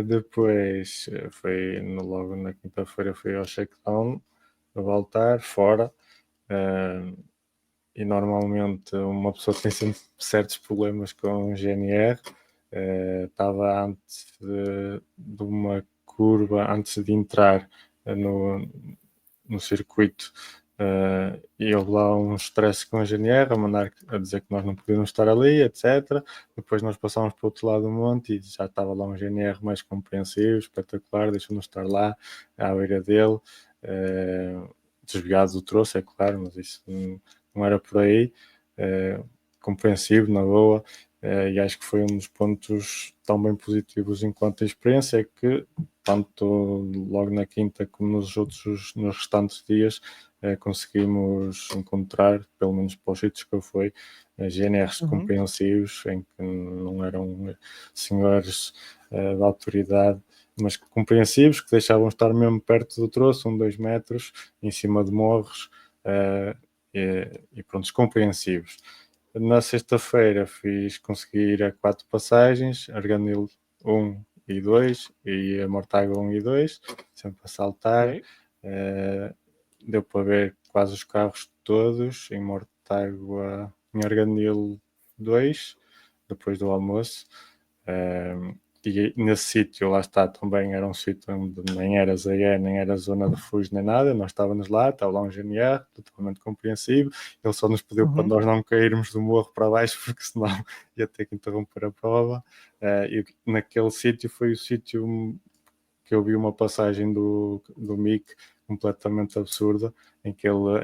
Depois foi logo na quinta-feira fui ao shakedown a voltar fora, e normalmente uma pessoa tem sempre certos problemas com o GNR. Estava antes de uma curva, antes de entrar no circuito, e houve lá um stress com a GNR a dizer que nós não podíamos estar ali, etc. Depois nós passámos para o outro lado do monte e já estava lá um GNR mais compreensivo, espetacular, deixou-nos estar lá à beira dele, desviado do troço, é claro, mas isso não era por aí. Compreensivo, na boa. E acho que foi um dos pontos tão bem positivos enquanto a experiência, é que tanto logo na quinta como nos restantes dias conseguimos encontrar, pelo menos para os sítios que eu fui, GNRs compreensivos, em que não eram senhores da autoridade, mas compreensivos, que deixavam estar mesmo perto do troço, 2 metros, em cima de morros, e pronto, compreensivos. Na sexta-feira consegui ir a 4 passagens, Arganil 1 e 2 e a Mortágua 1 e 2, sempre a saltar. Okay. Deu para ver quase os carros todos em Mortágua, em Arganil 2, depois do almoço. E nesse sítio, lá está, também era um sítio onde nem era ZE, nem era zona de refúgio, nem nada. Nós estávamos lá, estava lá um GNR, totalmente compreensivo. Ele só nos pediu para nós não cairmos do morro para baixo, porque senão ia ter que interromper a prova. E naquele sítio foi o sítio que eu vi uma passagem do Mick completamente absurda, em que ele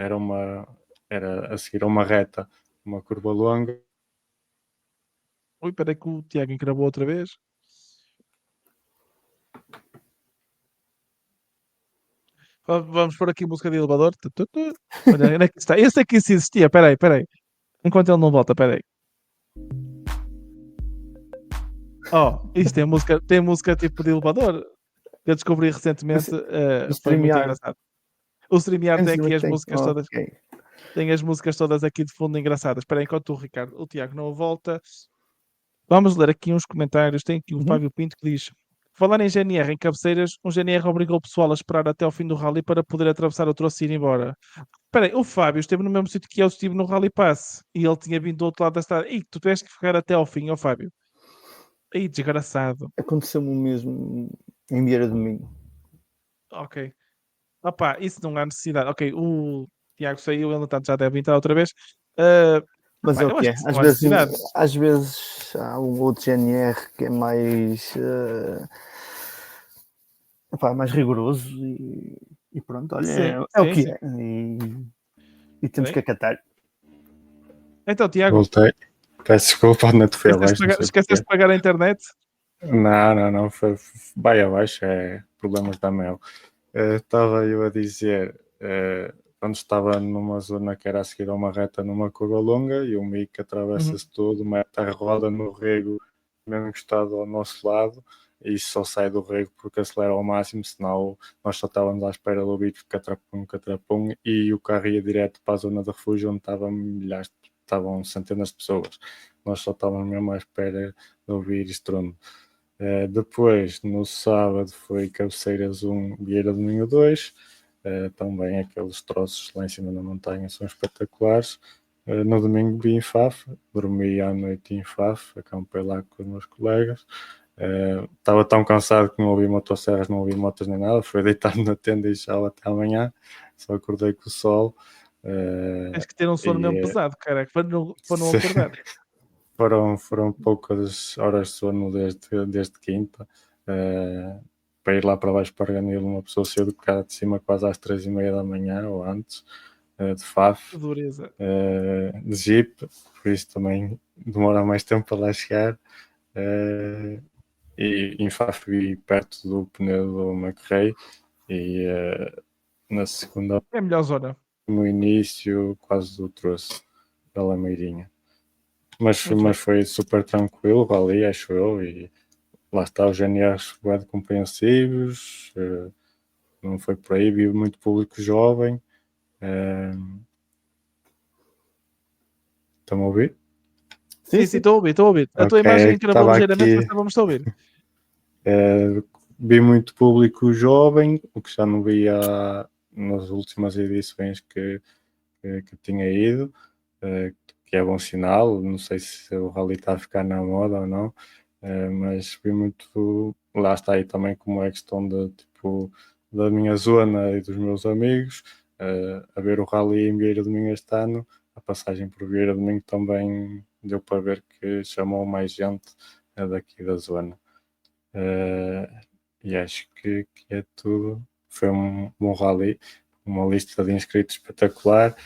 era a seguir a uma reta, uma curva longa. Ui, espera aí que o Tiago encravou outra vez. Vamos pôr aqui música de elevador. Olha, onde é que está? Esse aqui se existia. Espera aí. Enquanto ele não volta, espera aí. Isto tem música tipo de elevador. Que eu descobri recentemente. Foi muito engraçado. O StreamYard tem aqui as músicas todas. Okay. Tem as músicas todas aqui de fundo engraçadas. Espera aí, enquanto o Tiago não volta. Vamos ler aqui uns comentários. Tem aqui o Fábio Pinto que diz: falar em GNR em cabeceiras, um GNR obrigou o pessoal a esperar até ao fim do rally para poder atravessar o troço e ir embora. Espera aí, o Fábio esteve no mesmo sítio que eu estive no Rally Pass e ele tinha vindo do outro lado da estrada. E tu tiveste que ficar até ao fim, Fábio. Ih, desgraçado. Aconteceu-me o mesmo em Vieira de Domingo. Ok. Isso não há necessidade. Ok, o Tiago saiu, ele já deve entrar outra vez. Mas é o que é. Às vezes há um outro GNR que é mais mais rigoroso e pronto, olha, sim, é o que é. E temos que acatar. Então, Tiago. Voltei. Peço desculpa, não te foi abaixo. Esqueceste de pagar a internet? Não. Vai abaixo, é problemas da Mel. Estava eu a dizer, quando estava numa zona que era a seguir a uma reta numa curva longa e o Mico atravessa-se todo, mete a roda no rego, mesmo encostado ao nosso lado, e só sai do rego porque acelera ao máximo, senão nós só estávamos à espera do bico catrapum, e o carro ia direto para a zona de refúgio onde estavam centenas de pessoas. Nós só estávamos mesmo à espera de ouvir estrondo. Depois, no sábado, foi Cabeceiras 1, Vieira do Minho 2. Também aqueles troços lá em cima da montanha são espetaculares. No domingo vi em Faf, dormi à noite em Faf, acampei lá com os meus colegas. Estava tão cansado que não ouvi motosserras, não ouvi motas nem nada. Fui deitado na tenda e já até amanhã. Só acordei com o sol. Tens que ter um sono mesmo pesado, cara, para não acordar. Foram poucas horas de sono desde quinta. Para ir lá para baixo para Arganil, uma pessoa saiu de cá de cima quase às 3h30 da manhã ou antes, de Faf, Dureza. de Jeep, por isso também demora mais tempo para lá chegar. E em Faf vi perto do pneu do McRae e na segunda, É a melhor zona. no início, quase do troço da Lameirinha. Mas foi super tranquilo, ali, acho eu, e lá está, os GNRs bem compreensivos, não foi por aí, vi muito público jovem. Estão a ouvir? Sim, estou a ouvir. A tua Ok, imagem gravou estava ligeiramente, aqui. mas estávamos a ouvir. Vi muito público jovem, o que já não via nas últimas edições que tinha ido, que é bom sinal. Não sei se o rally está a ficar na moda ou não, mas vi muito. Lá está aí também como é questão tipo, da minha zona e dos meus amigos, a ver o rally em Vieira do Minho este ano. A passagem por Vieira do Minho também deu para ver que chamou mais gente daqui da zona. E acho que é tudo. Foi um bom rally, uma lista de inscritos espetacular,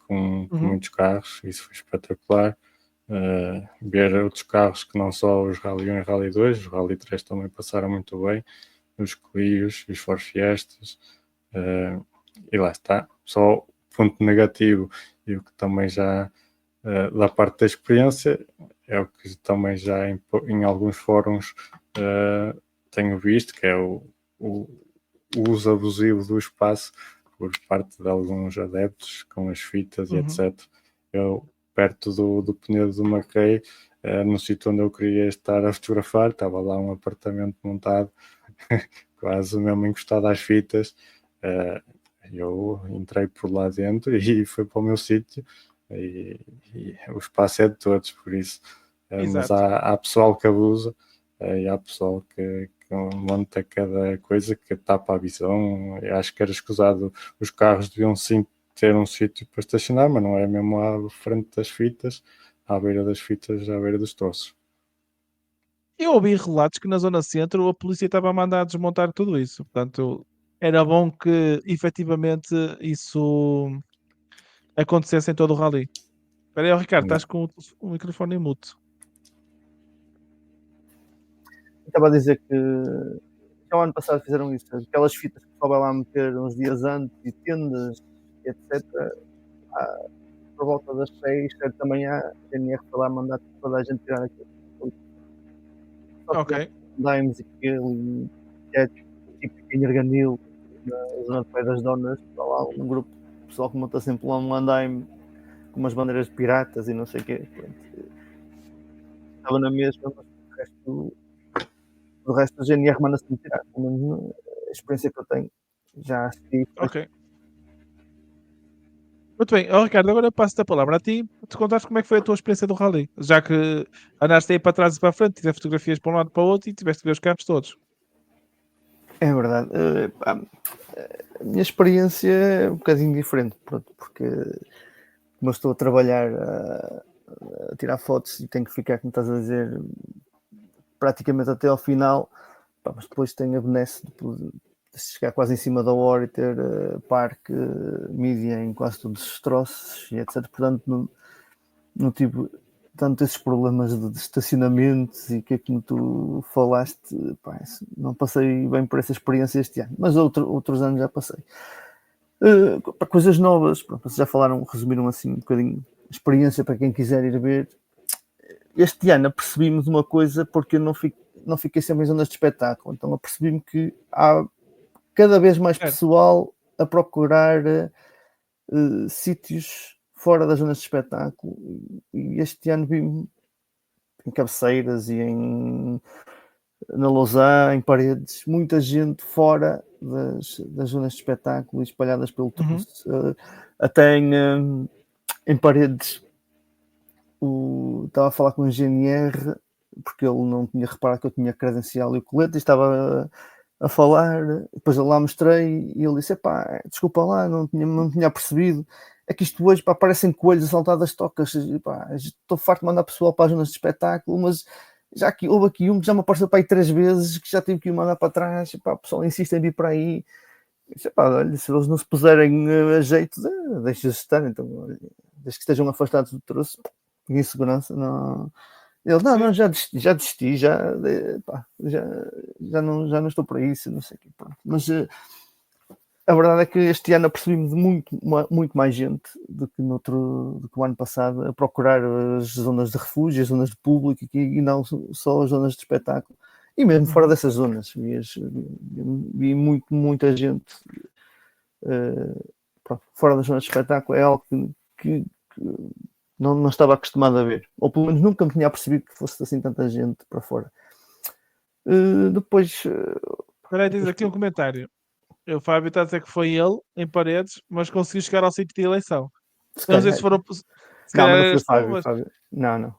com muitos carros, isso foi espetacular. Ver outros carros que não só os Rally 1 e Rally 2, os Rally 3 também passaram muito bem, os Clios, os Ford Fiestas, e lá está. Só o ponto negativo e o que também já da parte da experiência é o que também já em alguns fóruns tenho visto, que é o uso abusivo do espaço por parte de alguns adeptos com as fitas e etc. Eu, perto do pneu do McRae, no sítio onde eu queria estar a fotografar, estava lá um apartamento montado, quase mesmo encostado às fitas. Eu entrei por lá dentro e fui para o meu sítio. E o espaço é de todos, por isso. Mas há pessoal que abusa e há pessoal que monta cada coisa que tapa a visão. Eu acho que era escusado. Os carros deviam sim ter um sítio para estacionar, mas não é mesmo à frente das fitas, à beira das fitas, à beira dos troços. Eu ouvi relatos que na zona centro a polícia estava a mandar desmontar tudo isso. Portanto, era bom que efetivamente isso acontecesse em todo o rally. Espera aí, Ricardo, estás com o microfone em mute. Estava a dizer que já o ano passado fizeram isso, aquelas fitas que o pessoal vai lá meter uns dias antes e tendas, etc. Por volta das 6, 7 da manhã, a GNR foi lá mandar toda a gente tirar aquilo. Só que Dimes e aquele é tipo em Arganil, na zona de Pé das Donas, está lá um grupo de pessoal que monta sempre lá um andaime com umas bandeiras de piratas e não sei o quê. Estava na mesma, mas o resto da GNR manda-se me tirar. Pelo menos a experiência que eu tenho já assisti. Ok. Muito bem, Ricardo, agora eu passo-te a palavra a ti, para te contares como é que foi a tua experiência do rally, já que andaste aí para trás e para a frente, tiveste fotografias para um lado e para o outro e tiveste que ver os carros todos. É verdade. A minha experiência é um bocadinho diferente, pronto, porque como eu estou a trabalhar a tirar fotos e tenho que ficar, como estás a dizer, praticamente até ao final, mas depois tenho a benesse de chegar quase em cima da hora e ter parque, mídia em quase todos os troços e etc. Portanto, não tive tanto esses problemas de estacionamentos e que é como tu falaste, pá, não passei bem por essa experiência este ano, mas outros anos já passei. Para coisas novas, pronto, vocês já falaram, resumiram assim um bocadinho a experiência para quem quiser ir ver. Este ano apercebi-me de uma coisa, porque eu não fiquei sempre em zonas de espetáculo, então apercebi-me que há cada vez mais pessoal a procurar sítios fora das zonas de espetáculo, e este ano vi-me em Cabeceiras e na Lousã, em Paredes, muita gente fora das zonas de espetáculo, espalhadas pelo Troço. Até em Paredes, estava a falar com o GNR, porque ele não tinha reparado que eu tinha credencial e o colete, e estava a falar, depois eu lá mostrei e ele disse: pá, desculpa lá, não tinha percebido, é que isto hoje, pá, parecem coelhos a saltar das tocas, pá, estou farto de mandar pessoal para as zonas de espetáculo, mas já que houve aqui um que já me apareceu para aí 3 vezes, que já tive que o mandar para trás, pá, o pessoal insiste em vir para aí. Disse: pá, olha, se eles não se puserem a jeito, deixa-os estar, então, desde que estejam afastados do troço, em segurança, não. Ele: não, já desisti, já não estou para isso, não sei o quê, pronto. Mas a verdade é que este ano apercebi-me de muito mais gente do que o ano passado a procurar as zonas de refúgio, as zonas de público, e não só as zonas de espetáculo. E mesmo fora dessas zonas, vi muita gente fora das zonas de espetáculo. É algo que não estava acostumado a ver, ou pelo menos nunca me tinha percebido que fosse assim tanta gente para fora. Depois. Espera aí, tens aqui um comentário. O Fábio está a dizer que foi ele em Paredes, mas conseguiu chegar ao sítio de eleição. Não sei se foram. Se Não, calhar mas não foi mas... Fábio. Não.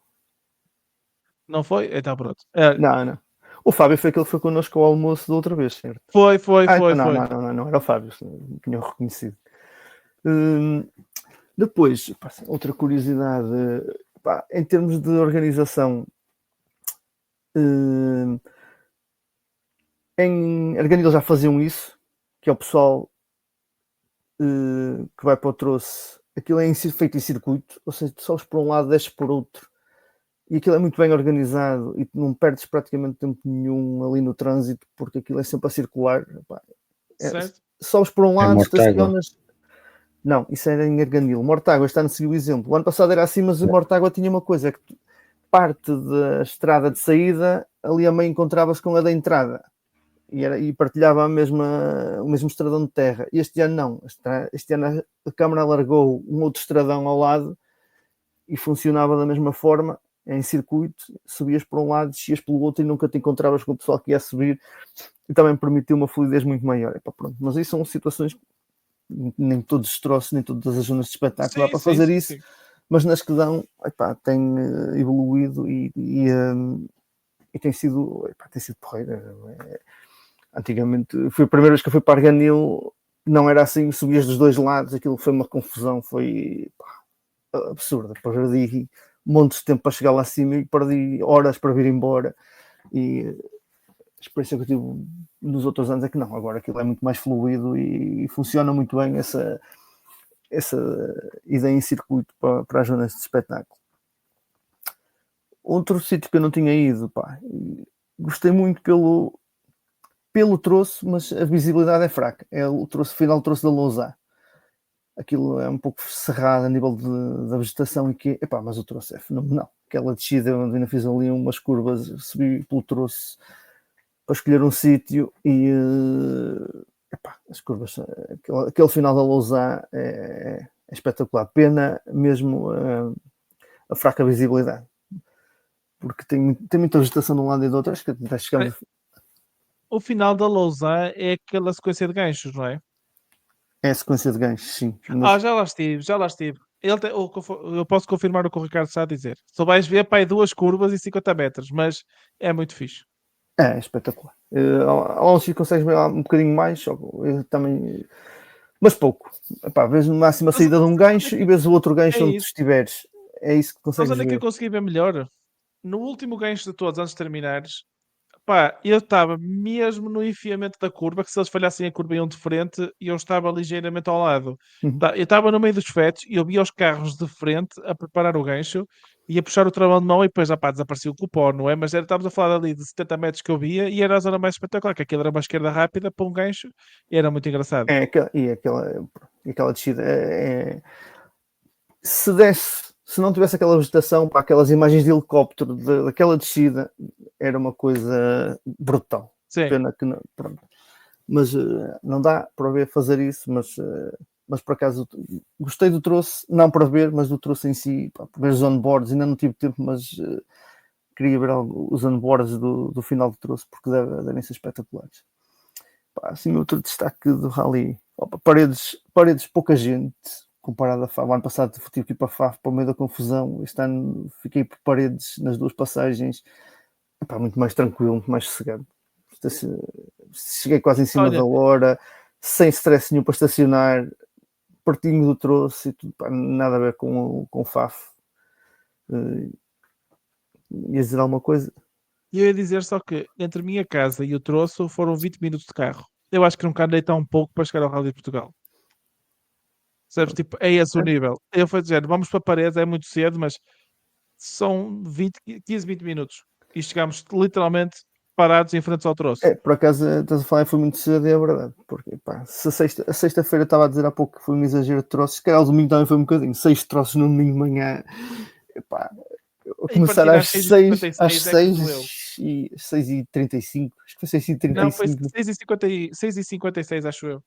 Não foi? Então pronto. Não. O Fábio foi aquele que foi connosco ao almoço da outra vez, certo? Foi. Então, não era o Fábio, não tinha reconhecido. Depois, pá, outra curiosidade, pá, em termos de organização, em Arganil já faziam isso, que é o pessoal que vai para o troço, aquilo é feito em circuito, ou seja, tu sobes por um lado, desces por outro, e aquilo é muito bem organizado e tu não perdes praticamente tempo nenhum ali no trânsito, porque aquilo é sempre a circular. Pá, sobes por um lado, estacionas. Não, isso era em Arganil. Mortágua está no seguinte exemplo. O ano passado era assim, mas o Mortágua tinha uma coisa, é que parte da estrada de saída, ali a meio encontravas com a da entrada. E partilhava o mesmo estradão de terra. Este ano não. Este ano a Câmara alargou um outro estradão ao lado e funcionava da mesma forma, em circuito. Subias por um lado, descias pelo outro e nunca te encontravas com o pessoal que ia subir, e também permitiu uma fluidez muito maior. Pronto. Mas isso são situações que nem todos os troços, nem todas as zonas de espetáculo dá para fazer isso. Mas nas que dão, tem evoluído e tem sido porreira. Antigamente, foi a primeira vez que eu fui para Arganil, não era assim, subias dos dois lados, aquilo foi uma confusão, foi absurda. Perdi montes de tempo para chegar lá acima e perdi horas para vir embora. E a experiência que eu tive nos outros anos é que não, agora aquilo é muito mais fluido e funciona muito bem essa ida em circuito para as zonas de espetáculo. Outro sítio que eu não tinha ido, gostei muito pelo troço, mas a visibilidade é fraca. É o final troço da Lousã. Aquilo é um pouco cerrado a nível da vegetação, mas o troço é fenomenal. Aquela descida onde ainda fiz ali umas curvas, subi pelo troço para escolher um sítio e as curvas, aquele final da Lousã é espetacular. Pena mesmo a fraca visibilidade, porque tem muita vegetação de um lado e do outro. Acho que até chegamos. O final da Lousã é aquela sequência de ganchos, não é? É a sequência de ganchos, sim. Mas... já lá estive. Eu posso confirmar o que o Ricardo está a dizer. Só vais ver para aí 2 curvas e 50 metros, mas é muito fixe. É espetacular. Há uns que consegues ver um bocadinho mais, também, mas pouco. Vês no máximo a saída de um gancho e vês o outro gancho onde tu estiveres. É isso que consegues ver. Mas onde é que eu consegui ver melhor? No último gancho de todos, antes de terminares, Pá, eu estava mesmo no enfiamento da curva, que se eles falhassem a curva iam de frente e eu estava ligeiramente ao lado. Uhum. Eu estava no meio dos fetos e eu via os carros de frente a preparar o gancho e a puxar o travão de mão e depois, desapareceu o cupom, não é? Mas estávamos a falar ali de 70 metros que eu via e era a zona mais espetacular, que aquilo era uma esquerda rápida para um gancho e era muito engraçado. Aquela descida se não tivesse aquela vegetação, para aquelas imagens de helicóptero daquela descida, era uma coisa brutal. Sim. Pena que não, pronto. Mas não dá para ver fazer isso, mas por acaso gostei do troço, não para ver, mas do troço em si, para ver os onboards, ainda não tive tempo, mas queria ver os onboards do final do troço, porque devem ser espetaculares. Pá, assim, outro destaque do Rally, paredes, pouca gente, comparado a FAF. O ano passado tive que ir para FAF para o meio da confusão, este ano fiquei por Paredes nas duas passagens. Epá, muito mais tranquilo, muito mais sossegado. Cheguei quase em cima da hora, sem stress nenhum para estacionar, pertinho do troço e tudo, pá, nada a ver com o FAF. Ia dizer alguma coisa? E eu ia dizer só que entre a minha casa e o troço foram 20 minutos de carro. Eu acho que nunca andei tão pouco para chegar ao Rally de Portugal. Sabes, tipo, é esse o nível. Eu fui dizer, vamos para Paredes, é muito cedo, mas são 15, 20 minutos. E chegamos literalmente parados em frente ao troço. Por acaso, estás a falar, foi muito cedo e é verdade. Porque, pá, se a sexta-feira estava a dizer há pouco que foi um exagero de troços, se calhar o domingo também foi um bocadinho. 6 troços no domingo de manhã. Epá, começar às 6 e 6h35. Acho que foi 6h35. Não, foi 6h56, acho eu.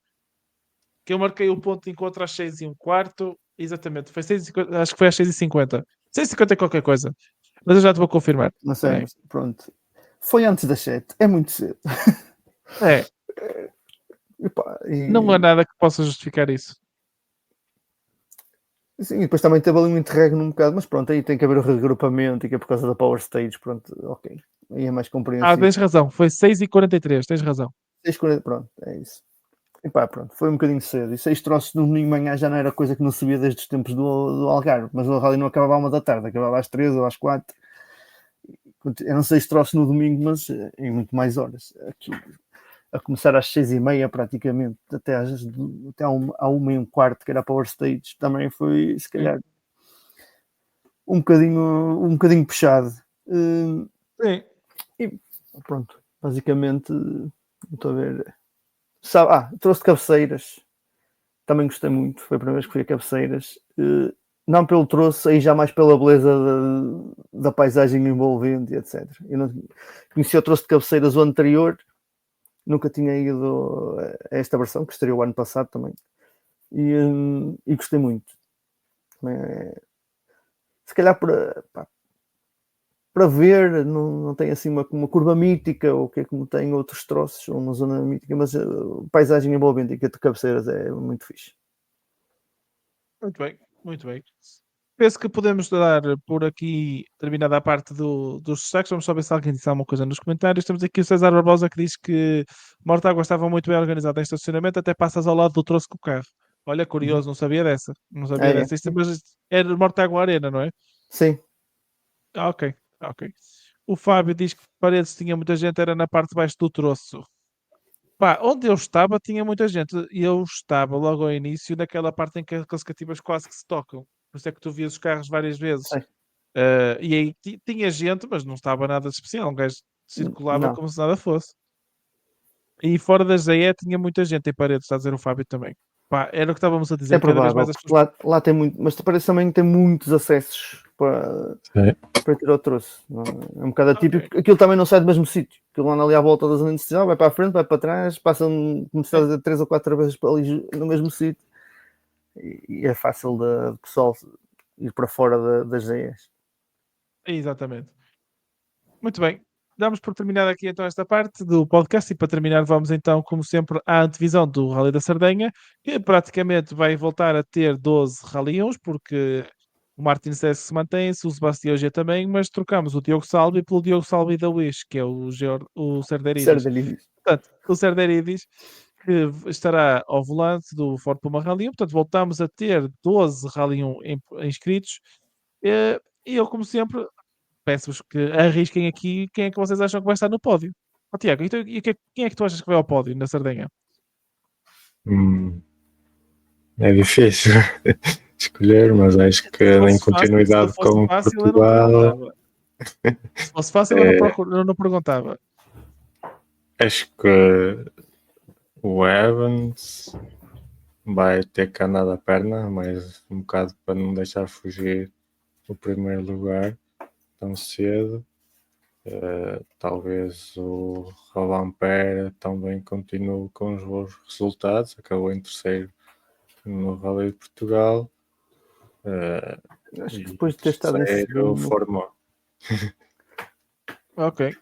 Que eu marquei o ponto de encontro às 6h15. Exatamente, foi 6h50, acho que foi às 6h50. 6h50 qualquer coisa. Mas eu já te vou confirmar. Não sei, mas pronto. Foi antes das 7, é muito cedo. É. Epá, Não há nada que possa justificar isso. Sim, e depois também teve ali um interregno um bocado, mas pronto, aí tem que haver o regrupamento e que é por causa da Power Stage, pronto, ok. Aí é mais compreensível. Tens razão, foi 6h43, tens razão. 6h40, pronto, é isso. E pá, pronto, foi um bocadinho cedo. E 6 troços no domingo de manhã já não era coisa que não subia desde os tempos do Algarve, mas o Rally não acabava à 1 da tarde, acabava às 3 ou às 4. Eram 6 troços no domingo, mas em muito mais horas. Aqui, a começar às 6h30 praticamente, até à 1h15, que era a Power Stage, também foi, se calhar, um bocadinho puxado. Sim. E pronto, basicamente, estou a ver. Trouxe cabeceiras, também gostei muito, foi a primeira vez que fui a cabeceiras. Não pelo troço, aí já mais pela beleza da paisagem envolvente, etc. Eu não conheci o troço de cabeceiras o anterior, nunca tinha ido a esta versão, que estreou o ano passado também, e gostei muito. Se calhar para ver, não tem assim uma curva mítica, ou que é como tem outros troços, ou uma zona mítica, mas a paisagem envolvente de cabeceiras é muito fixe. Muito bem, muito bem. Penso que podemos dar por aqui terminada a parte dos destaques. Vamos só ver se alguém disse alguma coisa nos comentários. Temos aqui o César Barbosa que diz que Mortágua estava muito bem organizado em estacionamento, até passas ao lado do troço com o carro. Olha, curioso, não sabia dessa. Não sabia dessa. Isto, mas era Mortágua Arena, não é? Sim. Ok. O Fábio diz que Paredes tinha muita gente, era na parte de baixo do troço. Pá, onde eu estava tinha muita gente. E eu estava logo ao início, naquela parte em que as cativas quase que se tocam. Por isso é que tu vias os carros várias vezes. E aí tinha gente, mas não estava nada de especial. Um gajo circulava como se nada fosse. E fora da GE tinha muita gente em Paredes, está a dizer o Fábio também. Pá, era o que estávamos a dizer. É provável, lá tem muito, mas Paredes também tem muitos acessos para ter o troço. É um bocado atípico. Aquilo também não sai do mesmo sítio. Aquilo anda ali à volta da zona industrial, vai para a frente, vai para trás, passam, como se dizer, 3 ou 4 vezes ali no mesmo sítio. E é fácil de pessoal ir para fora das GEs. Exatamente. Muito bem. Damos por terminada aqui então esta parte do podcast e para terminar vamos então, como sempre, à antevisão do Rally da Sardenha, que praticamente vai voltar a ter 12 Rally 1, porque o Martin Sesc se mantém-se, o Sebastião G também, mas trocamos o Diogo Salvi pelo Diogo Salvi da Wish, que é o Serderidis. Portanto, o Serderidis, que estará ao volante do Ford Puma Rally 1, portanto voltamos a ter 12 Rally 1 inscritos, e eu, como sempre, peço-vos que arrisquem aqui quem é que vocês acham que vai estar no pódio. Tiago, então, quem é que tu achas que vai ao pódio na Sardenha? É difícil escolher, mas acho que em continuidade se fosse com fácil, eu não Portugal, perguntava. Se fosse fácil, eu não perguntava. acho que o Evans vai ter que andar da perna, mas um bocado para não deixar fugir o primeiro lugar tão cedo. Talvez o Rovanpera também continue com os bons resultados, acabou em terceiro no Rally de Portugal. Acho que E depois de ter estado em terceiro, segundo, Fórmula. Ok.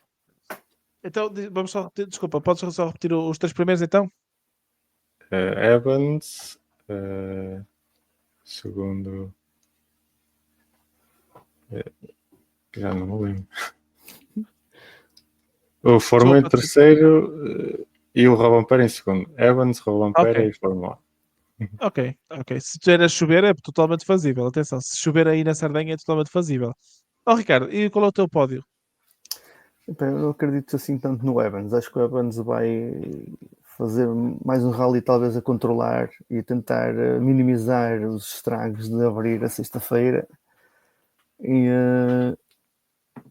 Então, vamos só repetir, desculpa, podes só repetir os 3 primeiros então? Evans, segundo, já não me lembro. O Fórmula em terceiro e o Rovanpera em segundo. Evans, Rovanpera e Fórmula. Ok. Se tiver a chover é totalmente fazível. Atenção, se chover aí na Sardenha é totalmente fazível. Ricardo, e qual é o teu pódio? eu não acredito assim tanto no Evans. Acho que o Evans vai fazer mais um rally talvez a controlar e a tentar minimizar os estragos de abrir a sexta-feira. E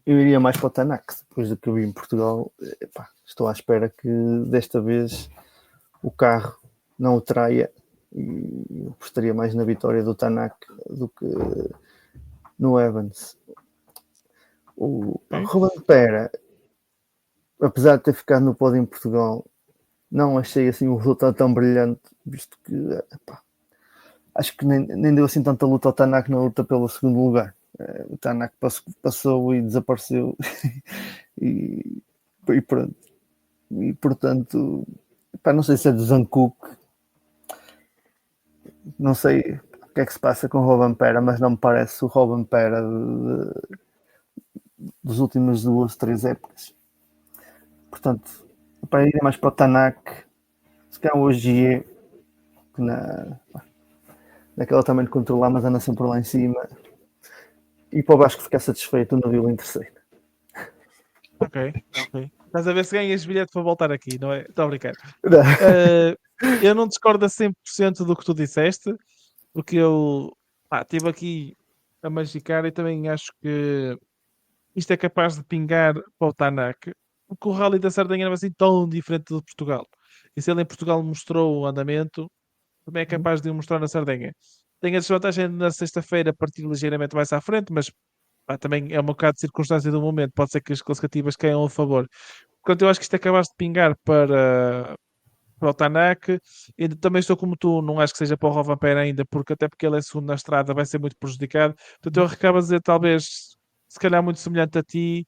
eu iria mais para o Tanak, depois do que eu vi em Portugal. Estou à espera que desta vez o carro não o traia e eu apostaria mais na vitória do Tanak do que no Evans. O Rovanpera, apesar de ter ficado no pódio em Portugal, não achei assim um resultado tão brilhante, visto que acho que nem deu assim tanta luta ao Tanak na luta pelo segundo lugar. O Tanak passou e desapareceu e pronto. E portanto, não sei se é do Zancook, não sei o que é que se passa com o Rovanpera, mas não me parece o Rovanpera dos últimos 2, 3 épocas. Portanto, para ir mais para o Tanak, se calhar hoje é que naquela também de controlar, mas anda sempre lá em cima. E para o Vasco ficar satisfeito no Vila em terceiro. Ok. Estás a ver se ganhas bilhete para voltar aqui, não é? Estou a brincar. Não. Eu não discordo a 100% do que tu disseste, porque eu estive aqui a magicar e também acho que isto é capaz de pingar para o Tanak, porque o Rally da Sardenha não é assim tão diferente do de Portugal. E se ele em Portugal mostrou o andamento, também é capaz de o mostrar na Sardenha. Tem a desvantagem na sexta-feira partir ligeiramente mais à frente, mas também é um bocado de circunstância do momento. Pode ser que as classificativas caiam a favor. Portanto, eu acho que isto é capaz de pingar para o Tanak. E também estou como tu, não acho que seja para o Rovanpera ainda, porque até porque ele é segundo na estrada, vai ser muito prejudicado. Portanto, eu acabo a dizer, talvez, se calhar muito semelhante a ti,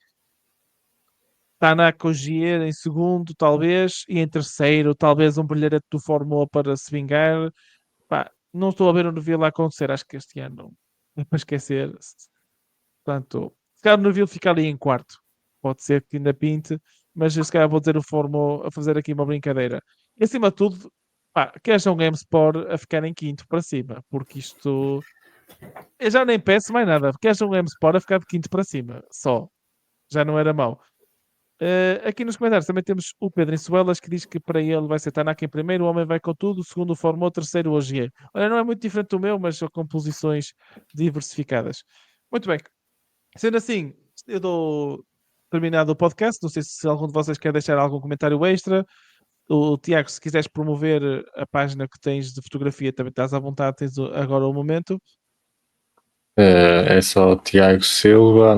Tanak Ogier em segundo, talvez, e em terceiro, talvez um brilharete do Fórmula para se vingar. Não estou a ver o Neville a acontecer, acho que este ano é para esquecer. Portanto, se calhar o Neville fica ali em quarto, pode ser que ainda pinte, mas eu se calhar vou dizer o Fórmula a fazer aqui uma brincadeira. E acima de tudo, que haja um GameSport a ficar em quinto para cima, porque isto eu já nem peço mais nada, porque haja um GameSport a ficar de quinto para cima, só, já não era mau. Aqui nos comentários também temos o Pedro Insuelas que diz que para ele vai ser Tanaka em primeiro, o homem vai com tudo, o segundo o Fórmula, o terceiro o Ogier. Olha, não é muito diferente do meu, mas são composições diversificadas. Muito bem. Sendo assim, eu dou terminado o podcast. Não sei se algum de vocês quer deixar algum comentário extra. O Tiago, se quiseres promover a página que tens de fotografia, também estás à vontade, tens agora o momento. É só Tiago Silva,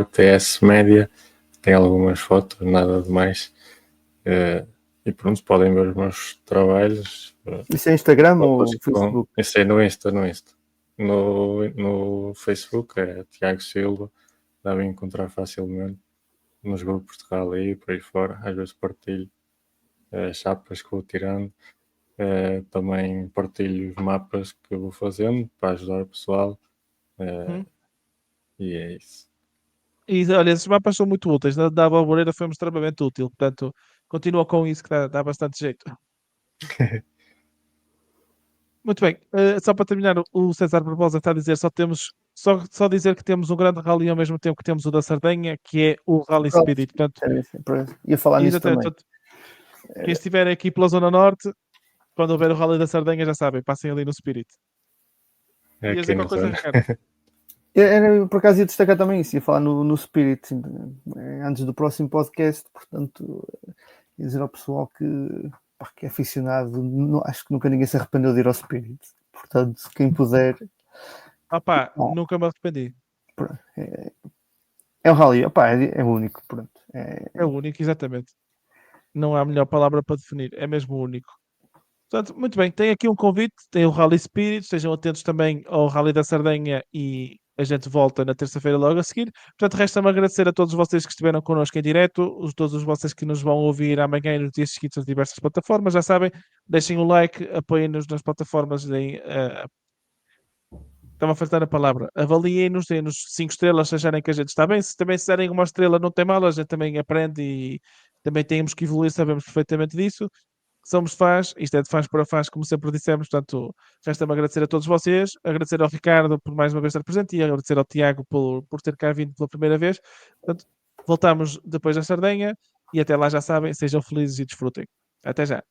_TS Média. Tem algumas fotos, nada de mais. E pronto, podem ver os meus trabalhos. Isso é Instagram ou Facebook? Isso é no Insta. No Facebook é Tiago Silva, devem encontrar facilmente nos grupos de rally e por aí fora. Às vezes partilho chapas que vou tirando. Também partilho os mapas que eu vou fazendo para ajudar o pessoal. E é isso. E olha, esses mapas são muito úteis. Da Alvoreira foi extremamente útil. Portanto, continua com isso que dá bastante jeito. Muito bem. Só para terminar, o César Barbosa está a dizer só temos só dizer que temos um grande rally ao mesmo tempo que temos o da Sardenha, que é o Rally Spirit. Portanto, ia falar nisso exatamente, também. portanto, quem estiver aqui pela Zona Norte, quando houver o Rally da Sardenha, já sabem, passem ali no Spirit. É Ias aqui dizer na qualquer coisa, zona. Ricardo? Eu, por acaso, ia destacar também isso, ia falar no Spirit, antes do próximo podcast, portanto, ia dizer ao pessoal que é aficionado, acho que nunca ninguém se arrependeu de ir ao Spirit, portanto, quem puder. Nunca me arrependi. É um rally, é único, pronto. É o único, exatamente. Não há melhor palavra para definir, é mesmo o único. Portanto, muito bem, tem aqui um convite, tem o Rally Spirit, estejam atentos também ao Rally da Sardenha e a gente volta na terça-feira logo a seguir. Portanto, resta-me agradecer a todos vocês que estiveram connosco em direto, todos vocês que nos vão ouvir amanhã e nos dias seguintes nas diversas plataformas, já sabem, deixem o like, apoiem-nos nas plataformas, estava a faltar a palavra. Avaliem-nos, deem-nos 5 estrelas, se acharem que a gente está bem. Se também se derem uma estrela, não tem mal, a gente também aprende e também temos que evoluir, sabemos perfeitamente disso. Somos fãs, isto é de fãs para fãs, como sempre dissemos, portanto, resta-me agradecer a todos vocês, agradecer ao Ricardo por mais uma vez estar presente e agradecer ao Tiago por ter cá vindo pela primeira vez. Portanto, voltamos depois da Sardenha e até lá já sabem, sejam felizes e desfrutem. Até já.